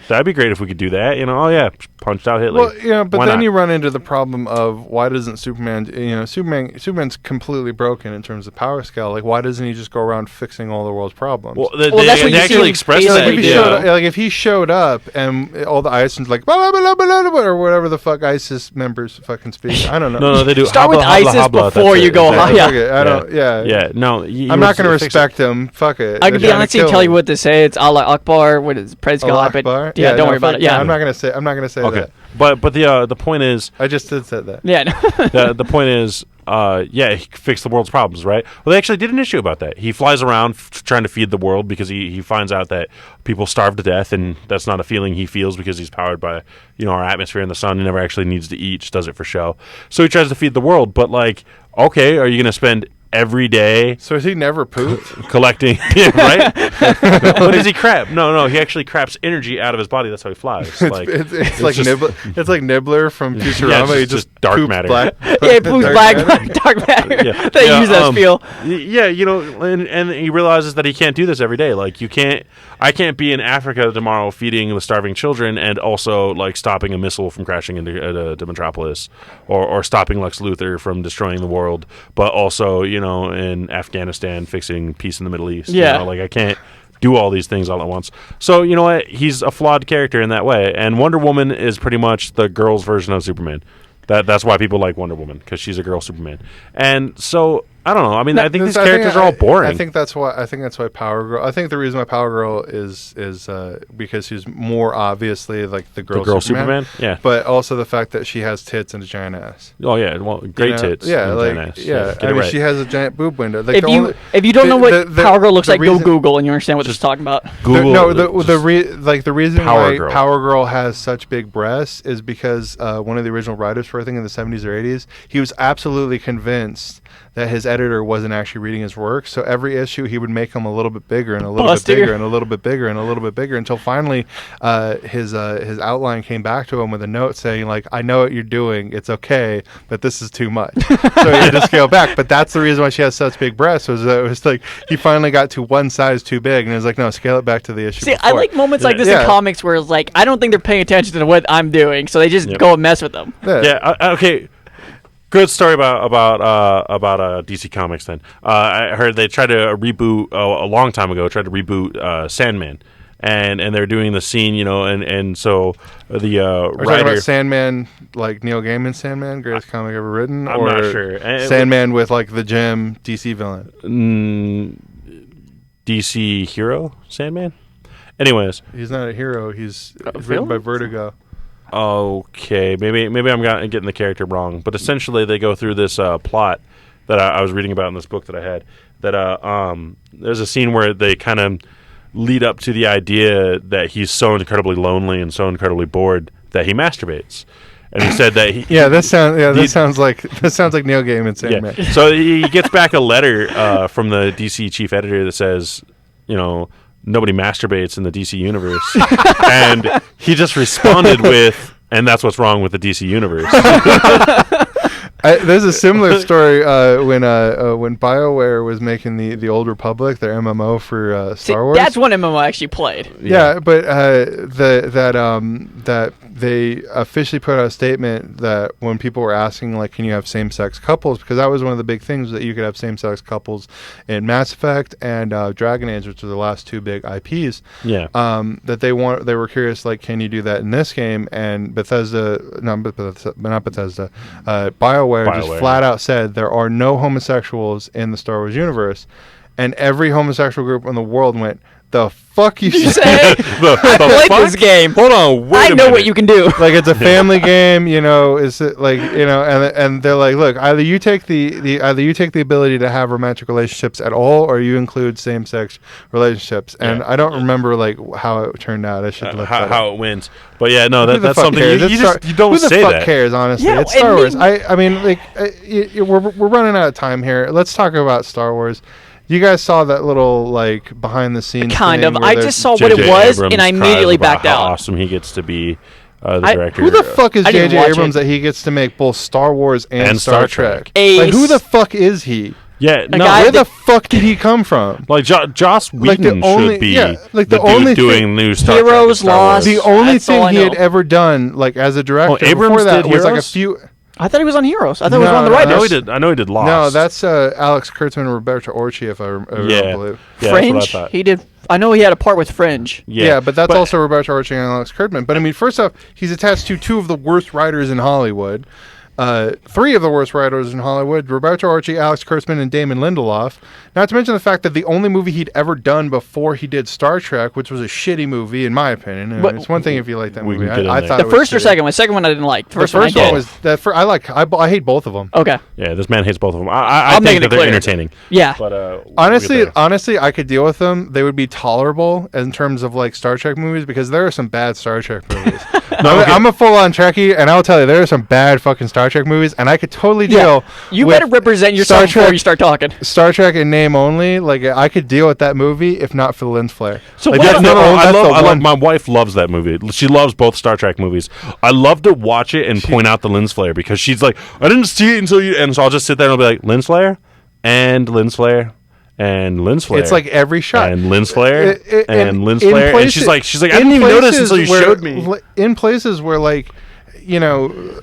that'd be great if we could do that. Oh yeah, punched out Hitler. Well, yeah, but Why then not? you run into the problem of why doesn't Superman? Superman's completely broken in terms of power scale. Like, why doesn't he just go around fixing all the world's problems? Well, Well, they that's what you actually see expressed basically that. Like if, he Yeah. showed up, like if he showed up and all the ISIS like blah, blah, blah, blah, blah, or whatever the fuck ISIS members fucking speak. I don't know. No, they do. Start with habla, ISIS habla, before that's you it, go exactly. Yeah. Fuck it, I don't. Yeah. Yeah, no. I'm not going to respect him. Fuck it. I They're could be trying to honest and kill tell you him. what to say. It's Allah Akbar. What is praise Allah God? But Akbar? yeah, don't no, worry about fuck it. Yeah, I'm not going to say Okay, that. but the point is, I just did say that. yeah. the point is, he fixed the world's problems, right? Well, they actually did an issue about that. He flies around trying to feed the world because he finds out that people starve to death, and that's not a feeling he feels because he's powered by our atmosphere and the sun. He never actually needs to eat; just does it for show. So he tries to feed the world, but like, okay, are you going to spend every day So has he never pooped? collecting? Yeah, right? What does he crap? No, he actually craps energy out of his body. That's how he flies. Like, It's like just- Nibbler. It's like Nibbler from Futurama. it's he just dark poops matter. Black, Yeah, it boosts dark black, matter. dark matter. Yeah. They Yeah, use that spiel. Yeah, and he realizes that he can't do this every day. Like, I can't be in Africa tomorrow feeding the starving children and also like stopping a missile from crashing into Metropolis, or stopping Lex Luthor from destroying the world, but also in Afghanistan fixing peace in the Middle East. Yeah. Like, I can't do all these things all at once. So you know what? He's a flawed character in that way, and Wonder Woman is pretty much the girl's version of Superman. That's why people like Wonder Woman, because she's a girl Superman. And so I don't know. I mean, I think these characters are all boring. I think that's why. Power Girl. I think the reason why Power Girl is because she's more obviously like the girl, Superman. Yeah. But also the fact that she has tits and a giant ass. Oh yeah. Well, great tits. Yeah, and like giant ass. yeah. Get I it mean, right. she has a giant boob window. Like If you don't know what the Power Girl looks like, reason- go Google and you understand what it's talking about. Google. the reason Power why Girl. Power Girl has such big breasts is because one of the original writers for I think in the 70s or 80s, he was absolutely convinced that his editor wasn't actually reading his work. So every issue he would make them a little bit bigger and a little Bustier. bit bigger and a little bit bigger and a little bit bigger until finally his outline came back to him with a note saying like, I know what you're doing, it's okay, but this is too much. So he had to scale back. But that's the reason why she has such big breasts, was that it was like he finally got to one size too big and it was like, no, scale it back to the issue See, I before. like moments like this Yeah. in comics where it's like, I don't think they're paying attention to what I'm doing, so they just Yep. go and mess with them. Yeah. Okay. Good story about DC Comics. Then I heard they tried to reboot a long time ago. Tried to reboot Sandman, and they're doing the scene, and so the Are we talking writer. about Sandman, like Neil Gaiman's Sandman, greatest comic ever written? I'm or not sure. Sandman with like the Gem DC villain. DC hero Sandman. Anyways, He's not a hero. He's written villain? by Vertigo. okay, maybe I'm getting the character wrong, but essentially they go through this plot that I was reading about in this book that I had. That there's a scene where they kind of lead up to the idea that he's so incredibly lonely and so incredibly bored that he masturbates. And he said that he Yeah, that These- sounds like Neil Gaiman Sandman. yeah. So he gets back a letter from the DC chief editor that says, nobody masturbates in the DC universe, and he just responded with, "And that's what's wrong with the DC universe." There's a similar story when BioWare was making the Old Republic, their MMO for See, Star Wars. that's one MMO I actually played. Yeah, but that they officially put out a statement that when people were asking like, can you have same-sex couples, because that was one of the big things, that you could have same-sex couples in Mass Effect and Dragon Age, which are the last two big IPs. Yeah. That they were curious, like, can you do that in this game? And not Bethesda, BioWare just BioWare. flat out said there are no homosexuals in the Star Wars universe, and every homosexual group in the world went, the fuck you say? Say, The I played fuck? this game. Hold on, wait I a know minute. what you can do. Like, it's a family game, is it like, and they're like, look, either you take the ability to have romantic relationships at all, or you include same-sex relationships. And Yeah. I don't remember like how it turned out. I should look that up. how it wins. But yeah, no, Who the that's fuck something cares? you It's just Star- you don't who the say fuck that. cares, honestly. Yeah, It's Star and Wars. I mean, like, we're running out of time here. Let's talk about Star Wars. You guys saw that little like behind the scenes Kind thing of. where I there's- just saw what it J.J. was, Abrams and I cries immediately about backed how out. awesome he gets to be the I- director. Who the fuck is I didn't J.J. watch Abrams it. that he gets to make both Star Wars and And Star Star Trek. Trek? Ace. Like, who the fuck is he? Yeah, no, guy Where that- the fuck did he come from? like Joss Like, the Whedon only- should be yeah, like, the the only dude doing thing- new Star Trek and Heroes Star Lost. Wars. The only That's all thing I he had know. ever done, like as a director, Abrams before that did was like a Heroes? few. I thought he was on Heroes. I thought he was No, one of the no, writers. I know he did Lost. No, that's Alex Kurtzman and Roberto Orci, if I remember. yeah. believe. Yeah, Fringe. that's what I thought. He did. I know he had a part with Fringe. Yeah, but that's also Roberto Orci and Alex Kurtzman. But I mean, first off, he's attached to two of the worst writers in Hollywood. Three of the worst writers in Hollywood: Roberto Orci, Alex Kurtzman, and Damon Lindelof. Not to mention the fact that the only movie he'd ever done before he did Star Trek, which was a shitty movie in my opinion. But- It's one thing if you like that We movie. can get in I there. thought The it was first or shitty. second one? Second one I didn't like. The First, first one I one did. was that. I hate both of them. Okay. Yeah, this man hates both of them. I I'm think making that it they're clear. entertaining. Yeah. But Honestly, I could deal with them. They would be tolerable in terms of like Star Trek movies because there are some bad Star Trek movies. I'm a full-on Trekkie, and I'll tell you, there are some bad fucking Star Trek movies, and I could totally deal. You with better represent yourself Star before Trek- you start talking. Star Trek in name only. Like I could deal with that movie if not for the lens flare. So like, what that's if- the only- I that's the love. one- My wife loves that movie. She loves both Star Trek movies. I love to watch it and point out the lens flare because she's like, I didn't see it until you. And so I'll just sit there and I'll be like, lens flare, and lens flare, and lens flare. It's like every shot. and lens flare, and lens in flare. And places- she's like, I in didn't even notice places until you where- showed me. In places where, like, you know,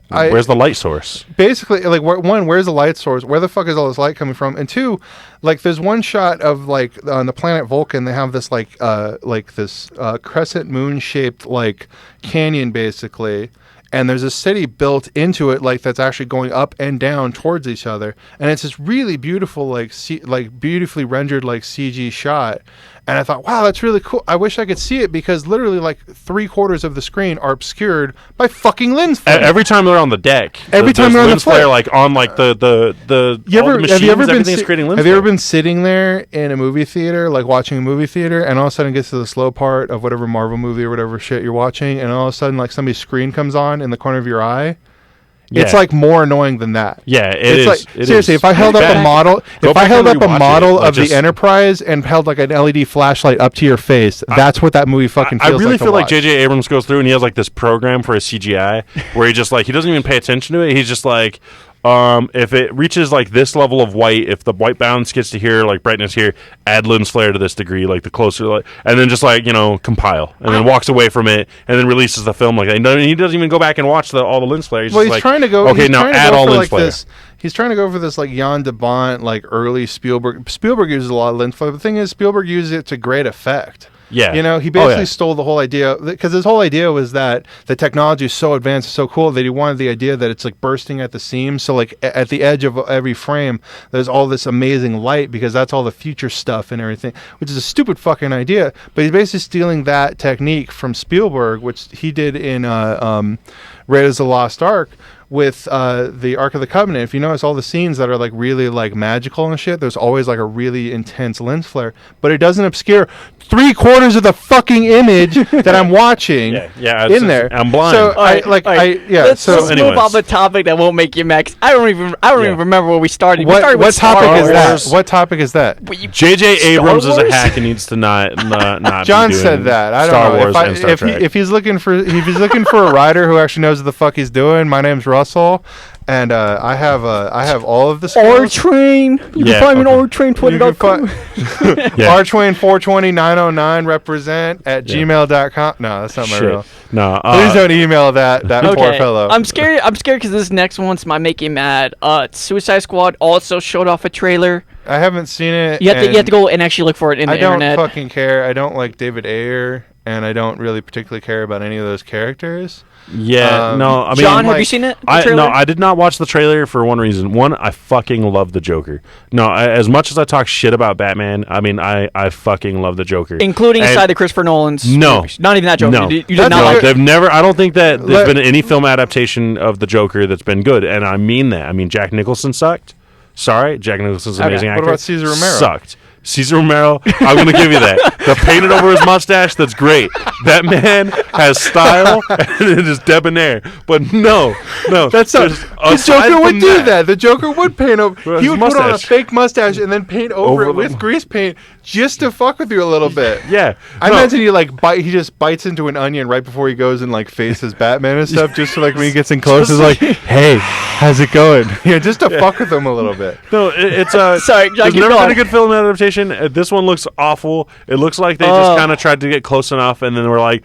Where's the light source? basically, like, one, where's the light source? Where the fuck is all this light coming from? And two, like, there's one shot of like on the planet Vulcan, they have this this crescent moon shaped like canyon basically. And there's a city built into it, like that's actually going up and down towards each other, and it's this really beautiful, like beautifully rendered, like CG shot. And I thought, wow, that's really cool. I wish I could see it because literally, like 3/4 of the screen are obscured by fucking lens flare. Every time they're on the deck, Every time there's they're on the lens flare, flare. like on like the all the machines, everything's creating lens have you ever flare. been sitting there in a movie theater, like watching a movie theater, and all of a sudden it gets to the slow part of whatever Marvel movie or whatever shit you're watching, and all of a sudden like somebody's screen comes on in the corner of your eye? It's Yeah. like more annoying than that. Yeah, It's like it seriously, is. if I held up a Back- model, go if I back held and up a rewatch it, model like of the just- Enterprise and held like an LED flashlight up to your face, that's what that movie fucking I feels really like to feel like watch. J.J. Abrams goes through and he has like this program for his CGI where he just like he doesn't even pay attention to it. He's just like, if it reaches like this level of white, if the white balance gets to here, like brightness here, add lens flare to this degree, like the closer, like, and then just like compile, and then walks away from it, and then releases the film like that. He doesn't even go back and watch all the lens flare. He's Well, just he's like, trying to go. Okay, he's now trying to add go all for, lens like flare. this. He's trying to go for this like Jan de Bont, like early Spielberg. Spielberg uses a lot of lens flare. The thing is, Spielberg uses it to great effect. Yeah. You know, he Oh, basically yeah. stole the whole idea because his whole idea was that the technology is so advanced and so cool that he wanted the idea that it's like bursting at the seams. So like at the edge of every frame, there's all this amazing light because that's all the future stuff and everything, which is a stupid fucking idea. But he's basically stealing that technique from Spielberg, which he did in Raiders of the Lost Ark with the Ark of the Covenant. If you notice all the scenes that are like really like magical and shit, there's always like a really intense lens flare, but it doesn't obscure 3/4 of the fucking image that I'm watching Yeah, in there. I'm blind. So All right, all right. Let's anyways. move off a topic that won't make you mad. 'Cause I don't even remember where we started. We started what with Star topic is Wars. that? What topic is that? But you- J.J. Abrams is a Wars? hack and needs to not John be doing said that. I don't Star know Wars and Star Trek. if he's looking for a writer who actually knows what the fuck he's doing. My name's Russell, and I have all of the skills. R Train. You Yeah, can find me okay. on rtrain You can Twitter.com. Yeah. Rtwain 420-909 represent at gmail.com. No, that's not my Shit. real. No, Please don't email that poor Okay, fellow. I'm scared because this next one's might make you mad. Suicide Squad also showed off a trailer. I haven't seen it. You have and to go and actually look for it in I the don't internet. fucking care. I don't like David Ayer, and I don't really particularly care about any of those characters. Yeah, no. I mean, John, have like- you seen it? The I trailer? I did not watch the trailer for one reason. One, I fucking love the Joker. No, as much as I talk shit about Batman, I mean, I fucking love the Joker, Including And- inside the Christopher Nolan's No. movies. Not even that Joker. No, You did That's not not like good. they've never. I don't think that there's Let- been any film adaptation of the Joker that's been good, and I mean that. I mean, Jack Nicholson sucked. Sorry, Jack Nicholson's an Okay. amazing What actor. about Cesar Romero? Sucked. Cesar Romero, I'm going to give you that. The painted over his mustache, that's great. That man has style and it is debonair. But no. That's not. there's- The aside Joker would from do that. The Joker would paint over. Well, He his would put on a mustache. fake mustache and then paint over Over it with them. grease paint just to fuck with you a little bit. Yeah, I no, imagine he just bites into an onion right before he goes and like faces Batman and stuff, just so like when he gets in close, it's like, hey, how's it going? Yeah, just to fuck with him a little bit. No, it's Sorry, John, there's keep never going. been a good film adaptation. This one looks awful. It looks like they just kind of tried to get close enough, and then we're like,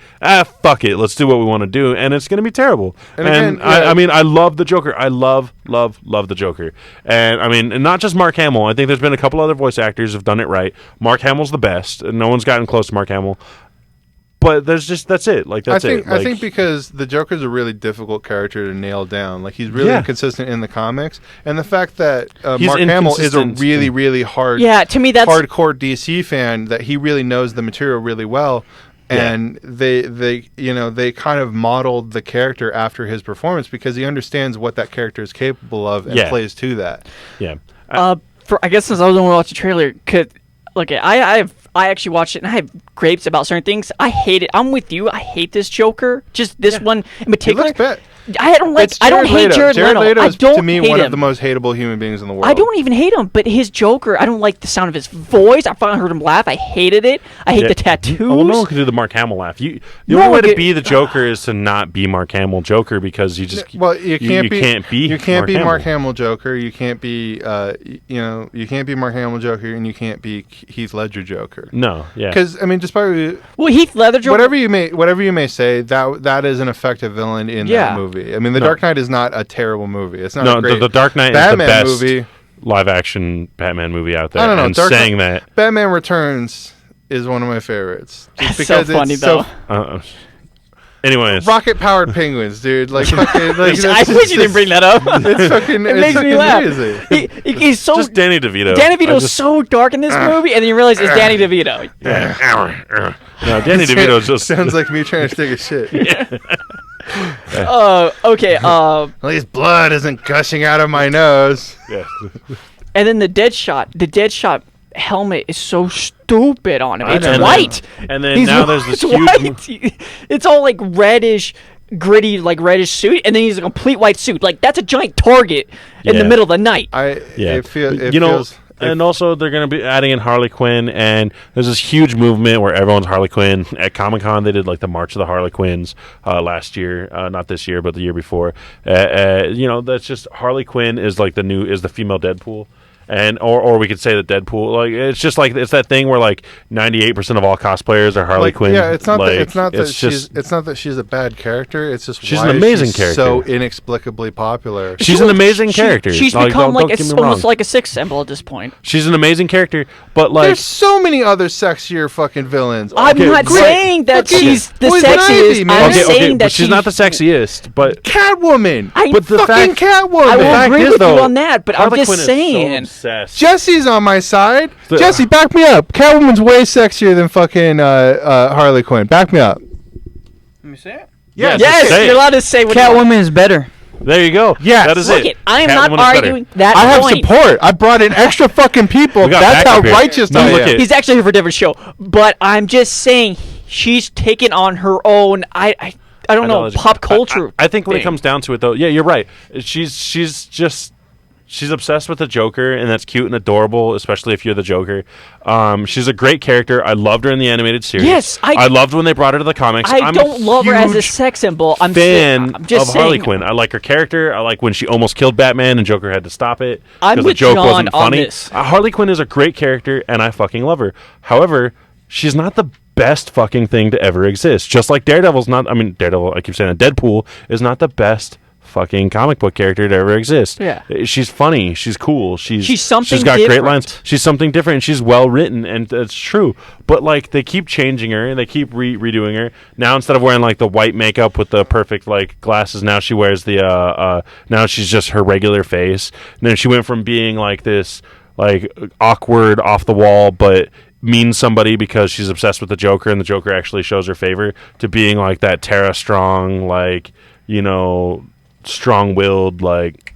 fuck it, let's do what we want to do, and it's gonna be terrible. And And, again, yeah. I mean, I love the Joker. I love the Joker, and I mean, and not just Mark Hamill. I think there's been a couple other voice actors who've done it right. Mark Hamill's the best, and no one's gotten close to Mark Hamill. But that's it. Like that's it. I Like, think because the Joker's a really difficult character to nail down. Like he's really Yeah. inconsistent in the comics, and the fact that He's Mark Hamill is a inconsistent. really, really hard, Yeah, to me that's hardcore DC fan, that he really knows the material really well. Yeah. And they kind of modeled the character after his performance because he understands what that character is capable of and Yeah. plays to that. yeah. I guess since I was the one who watched the trailer, could look, I actually watched it and I have grapes about certain things. I hate it. I'm with you. I hate this Joker. Just this one in He particular. looks bad. I don't like. It's I don't Jared hate Leto. Jared Leto. I is, don't to me, hate one him. of the most hateable human beings in the world. I don't even hate him, but his Joker, I don't like the sound of his voice. I finally heard him laugh. I hated it. I hate Yeah. the tattoos. Oh, well, no one can do the Mark Hamill laugh. The No only way one to can- be the Joker is to not be Mark Hamill Joker because you just Well, you can't be Mark Mark Hamill Joker. You can't be you can't be Mark Hamill Joker, and you can't be Heath Ledger Joker. No, yeah. Because I mean, despite Well, Heath Ledger Joker. whatever you may say, that is an effective villain in Yeah. that movie. I mean, The No. Dark Knight is not a terrible movie. It's not No, a great the Dark Knight Batman is the best movie. live action Batman movie out there. I don't know. And Dark saying Knight- that, Batman Returns is one of my favorites. Just That's so because funny it's though. anyways, rocket powered penguins, dude. Like fucking. Like, I wish you didn't bring that up. It's fucking. It it's makes fucking me laugh. amazing. He's so. just Danny DeVito. Danny I DeVito's just- so dark in this movie, and then you realize it's Danny DeVito. Yeah. No, Danny DeVito's just Sounds like me trying to take a shit. Okay. At least blood isn't gushing out of my nose. yeah. And then the Deadshot helmet is so stupid on him. It's know. white. And then He's now there's this it's huge. white. It's all like reddish, gritty, like reddish suit, and then he's a complete white suit. Like that's a giant target in the Yeah. middle of the night. It feels. And also they're going to be adding in Harley Quinn, and there's this huge movement where everyone's Harley Quinn. At Comic-Con, they did like the March of the Harley Quinns last year, not this year, but the year before. That's just Harley Quinn is like the female Deadpool. And or we could say that Deadpool, like it's just like it's that thing where like 98% of all cosplayers are Harley Quinn. Yeah, it's not. Like, it's not that just It's not that she's a bad character. It's just She's why an amazing she's character. so inexplicably popular. she's an amazing character. She's Like, become don't like get me almost wrong. like a sex symbol at this point. She's an amazing character, but like There's so many other sexier fucking villains. I'm Okay, not great. saying that Fucking she's the Poison Ivy, sexiest. man. I'm okay, saying that but she's not the sexiest. But Catwoman. But the fucking fact- Catwoman. I will fact agree is, with you though, on that, but I'm Harley just Quinn is so saying. obsessed. Jesse's on my side. The- Jesse, back me up. Catwoman's way sexier than fucking Harley Quinn. Back me up. Let me say it. Yes, Yes, say it. you're allowed to say what you want. Catwoman is better. There you go. Yes. that is Look it. it, I am not Catwoman is better. arguing that I have point. support. I brought in extra fucking people. We got That's how backup here. righteous No, I look am. at- He's actually here for a different show, but I'm just saying she's taken on her own. I don't know, Ideology. pop culture. I think when it thing. comes down to it, though, yeah, you're right. She's obsessed with the Joker, and that's cute and adorable, especially if you're the Joker. She's a great character. I loved her in the animated series. Yes, I loved when they brought her to the comics. I I'm don't love her as a huge sex symbol. I'm fan just of Harley saying, Quinn. I like her character. I like when she almost killed Batman and Joker had to stop it I'm because the with joke John wasn't on funny. this. Harley Quinn is a great character, and I fucking love her. However, she's not the best fucking thing to ever exist. Just like Daredevil's not. I mean, Daredevil. I keep saying that. Deadpool is not the best fucking comic book character to ever exist. Yeah. She's funny. She's cool. She's something She's got great different. lines. She's something different. She's well written, and it's true. But like they keep changing her and they keep redoing her. Now instead of wearing like the white makeup with the perfect like glasses, now she wears the now she's just her regular face. And then she went from being like this like awkward, off the wall, but means somebody because she's obsessed with the Joker and the Joker actually shows her favor, to being like that Tara Strong, like, you know, strong-willed like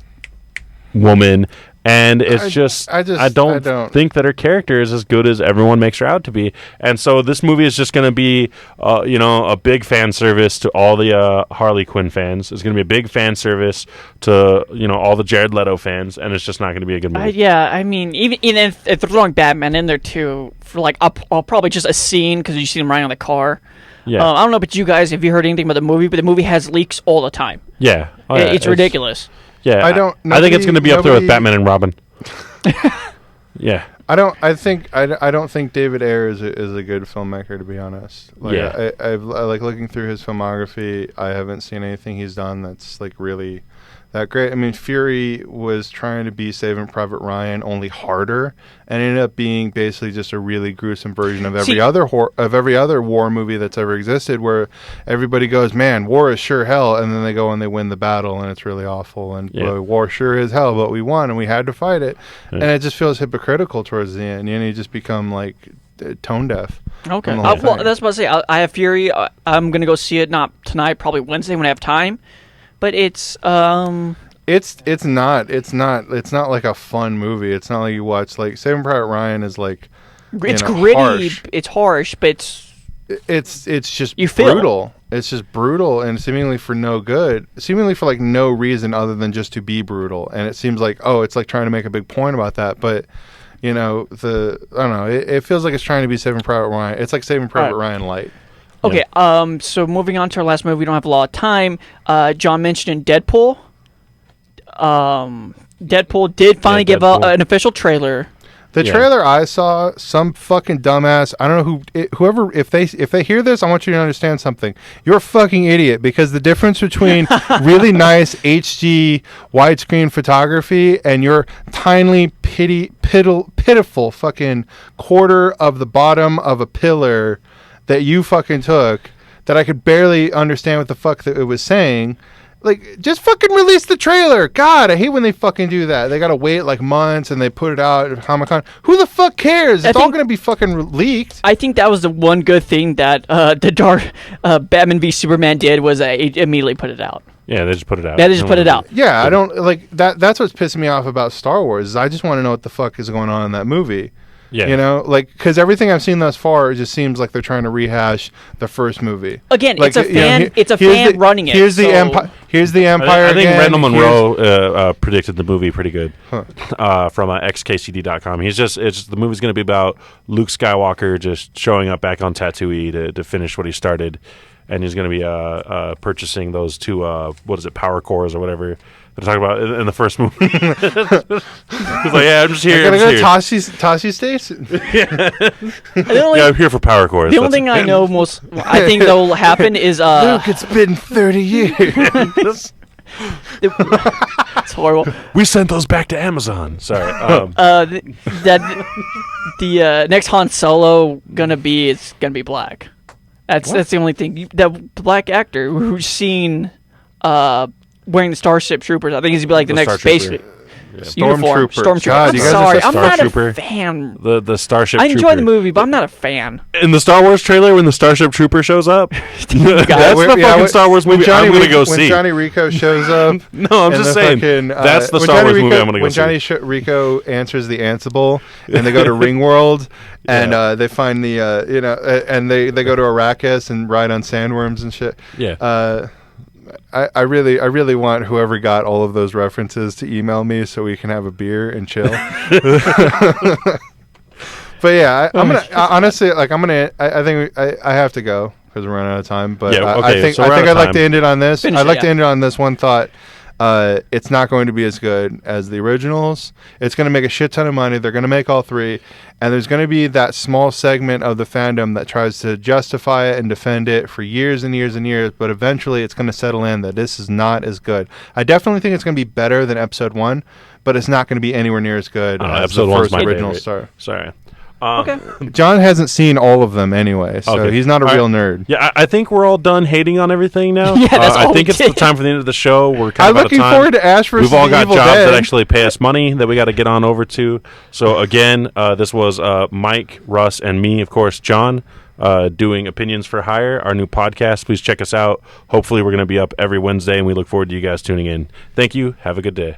woman. And it's I don't think that her character is as good as everyone makes her out to be. And so this movie is just going to be, a big fan service to all the Harley Quinn fans. It's going to be a big fan service to, all the Jared Leto fans. And it's just not going to be a good movie. Yeah, I mean, even if they're throwing Batman in there too, for like I'll probably just a scene because you see him riding on the car. Yeah. I don't know about you guys if you heard anything about the movie, but the movie has leaks all the time. Yeah. Oh, yeah. It's ridiculous. Yeah. I think it's going to be up there with Batman and Robin. Yeah. I don't think David Ayer is a good filmmaker, to be honest. Like, yeah. I like looking through his filmography. I haven't seen anything he's done that's like really that great. I mean, Fury was trying to be Saving Private Ryan, only harder, and ended up being basically just a really gruesome version of every other war movie that's ever existed, where everybody goes, "Man, war is sure hell," and then they go and they win the battle, and it's really awful. And boy, war sure is hell, but we won, and we had to fight it, and it just feels hypocritical towards the end. You just become like tone deaf. Okay. Well, that's what I say. I have Fury. I'm gonna go see it not tonight, probably Wednesday when I have time. But it's not like a fun movie. It's not like you watch like Saving Private Ryan is like it's gritty, harsh. It's harsh, but it's just you feel brutal. It's just brutal and seemingly for no good. Seemingly for like no reason other than just to be brutal. And it seems like it's like trying to make a big point about that, but I don't know. It feels like it's trying to be Saving Private Ryan. It's like Saving Private Ryan light. Okay, so moving on to our last movie, we don't have a lot of time. John mentioned in Deadpool. Deadpool did finally give out an official trailer. The trailer I saw, some fucking dumbass, I don't know whoever, if they hear this, I want you to understand something. You're a fucking idiot, because the difference between really nice HD widescreen photography and your tiny, pitiful fucking quarter of the bottom of a pillar that you fucking took, that I could barely understand what the fuck that it was saying. Like, just fucking release the trailer. God, I hate when they fucking do that. They gotta wait like months and they put it out at Comic-Con. Who the fuck cares? It's all gonna be fucking leaked. I think that was the one good thing that the dark Batman v Superman did, was it immediately put it out. Yeah, they just put it out. They just put it out. Yeah, I don't like that. That's what's pissing me off about Star Wars. Is I just want to know what the fuck is going on in that movie. Yeah. Because everything I've seen thus far, it just seems like they're trying to rehash the first movie. Again, like, it's a fan. It's a fan running it. Here's the Empire. Here's the Empire. I think Randall Monroe predicted the movie pretty good from xkcd.com. The movie's going to be about Luke Skywalker just showing up back on Tatooine to finish what he started, and he's going to be purchasing those two power cores or whatever. They're talking about in the first movie. He's like, yeah, I'm just here. I'm going to go to Tosche Station. I'm here for power cores. The only thing I know I think that will happen is Luke, it's been 30 years. It's horrible. We sent those back to Amazon. Sorry. The next Han Solo gonna be black. That's the only thing. The black actor who's seen wearing the Starship Troopers, I think he's gonna be like the next space uniform. Stormtrooper. God, I'm not a fan. The Starship I Trooper. enjoy the movie, but I'm not a fan. In the Star Wars trailer, when the Starship Trooper shows up, that's the fucking Star Wars movie I'm going to go see. When Johnny Rico shows up. No, I'm just saying. That's the Star Wars movie I'm going to go see. When Johnny Rico answers the Ansible, and they go to Ringworld, and they find the, and they go to Arrakis and ride on sandworms and shit. Yeah. I really want whoever got all of those references to email me so we can have a beer and chill. But yeah, I'm gonna honestly, like, I think I have to go because we're running out of time. But I think I'd like to end it on this. I'd like to end it on this one thought. It's not going to be as good as the originals. It's going to make a shit ton of money. They're going to make all three. And there's going to be that small segment of the fandom that tries to justify it and defend it for years and years and years. But eventually it's going to settle in that this is not as good. I definitely think it's going to be better than episode 1, but it's not going to be anywhere near as good as episode the first 1's my original favorite. Star. Sorry. Okay. John hasn't seen all of them anyway, so he's not a real nerd. Yeah, I think we're all done hating on everything now. Yeah, that's all I think we it's the did. time for the end of the show. We're kind I'm of out of looking time. forward to Ash vs. We've all got Evil jobs Dead. that actually pay us money that we got to get on over to. So again, this was Mike, Russ, and me, of course, John, doing Opinions for Hire, our new podcast. Please check us out. Hopefully we're going to be up every Wednesday, and we look forward to you guys tuning in. Thank you. Have a good day.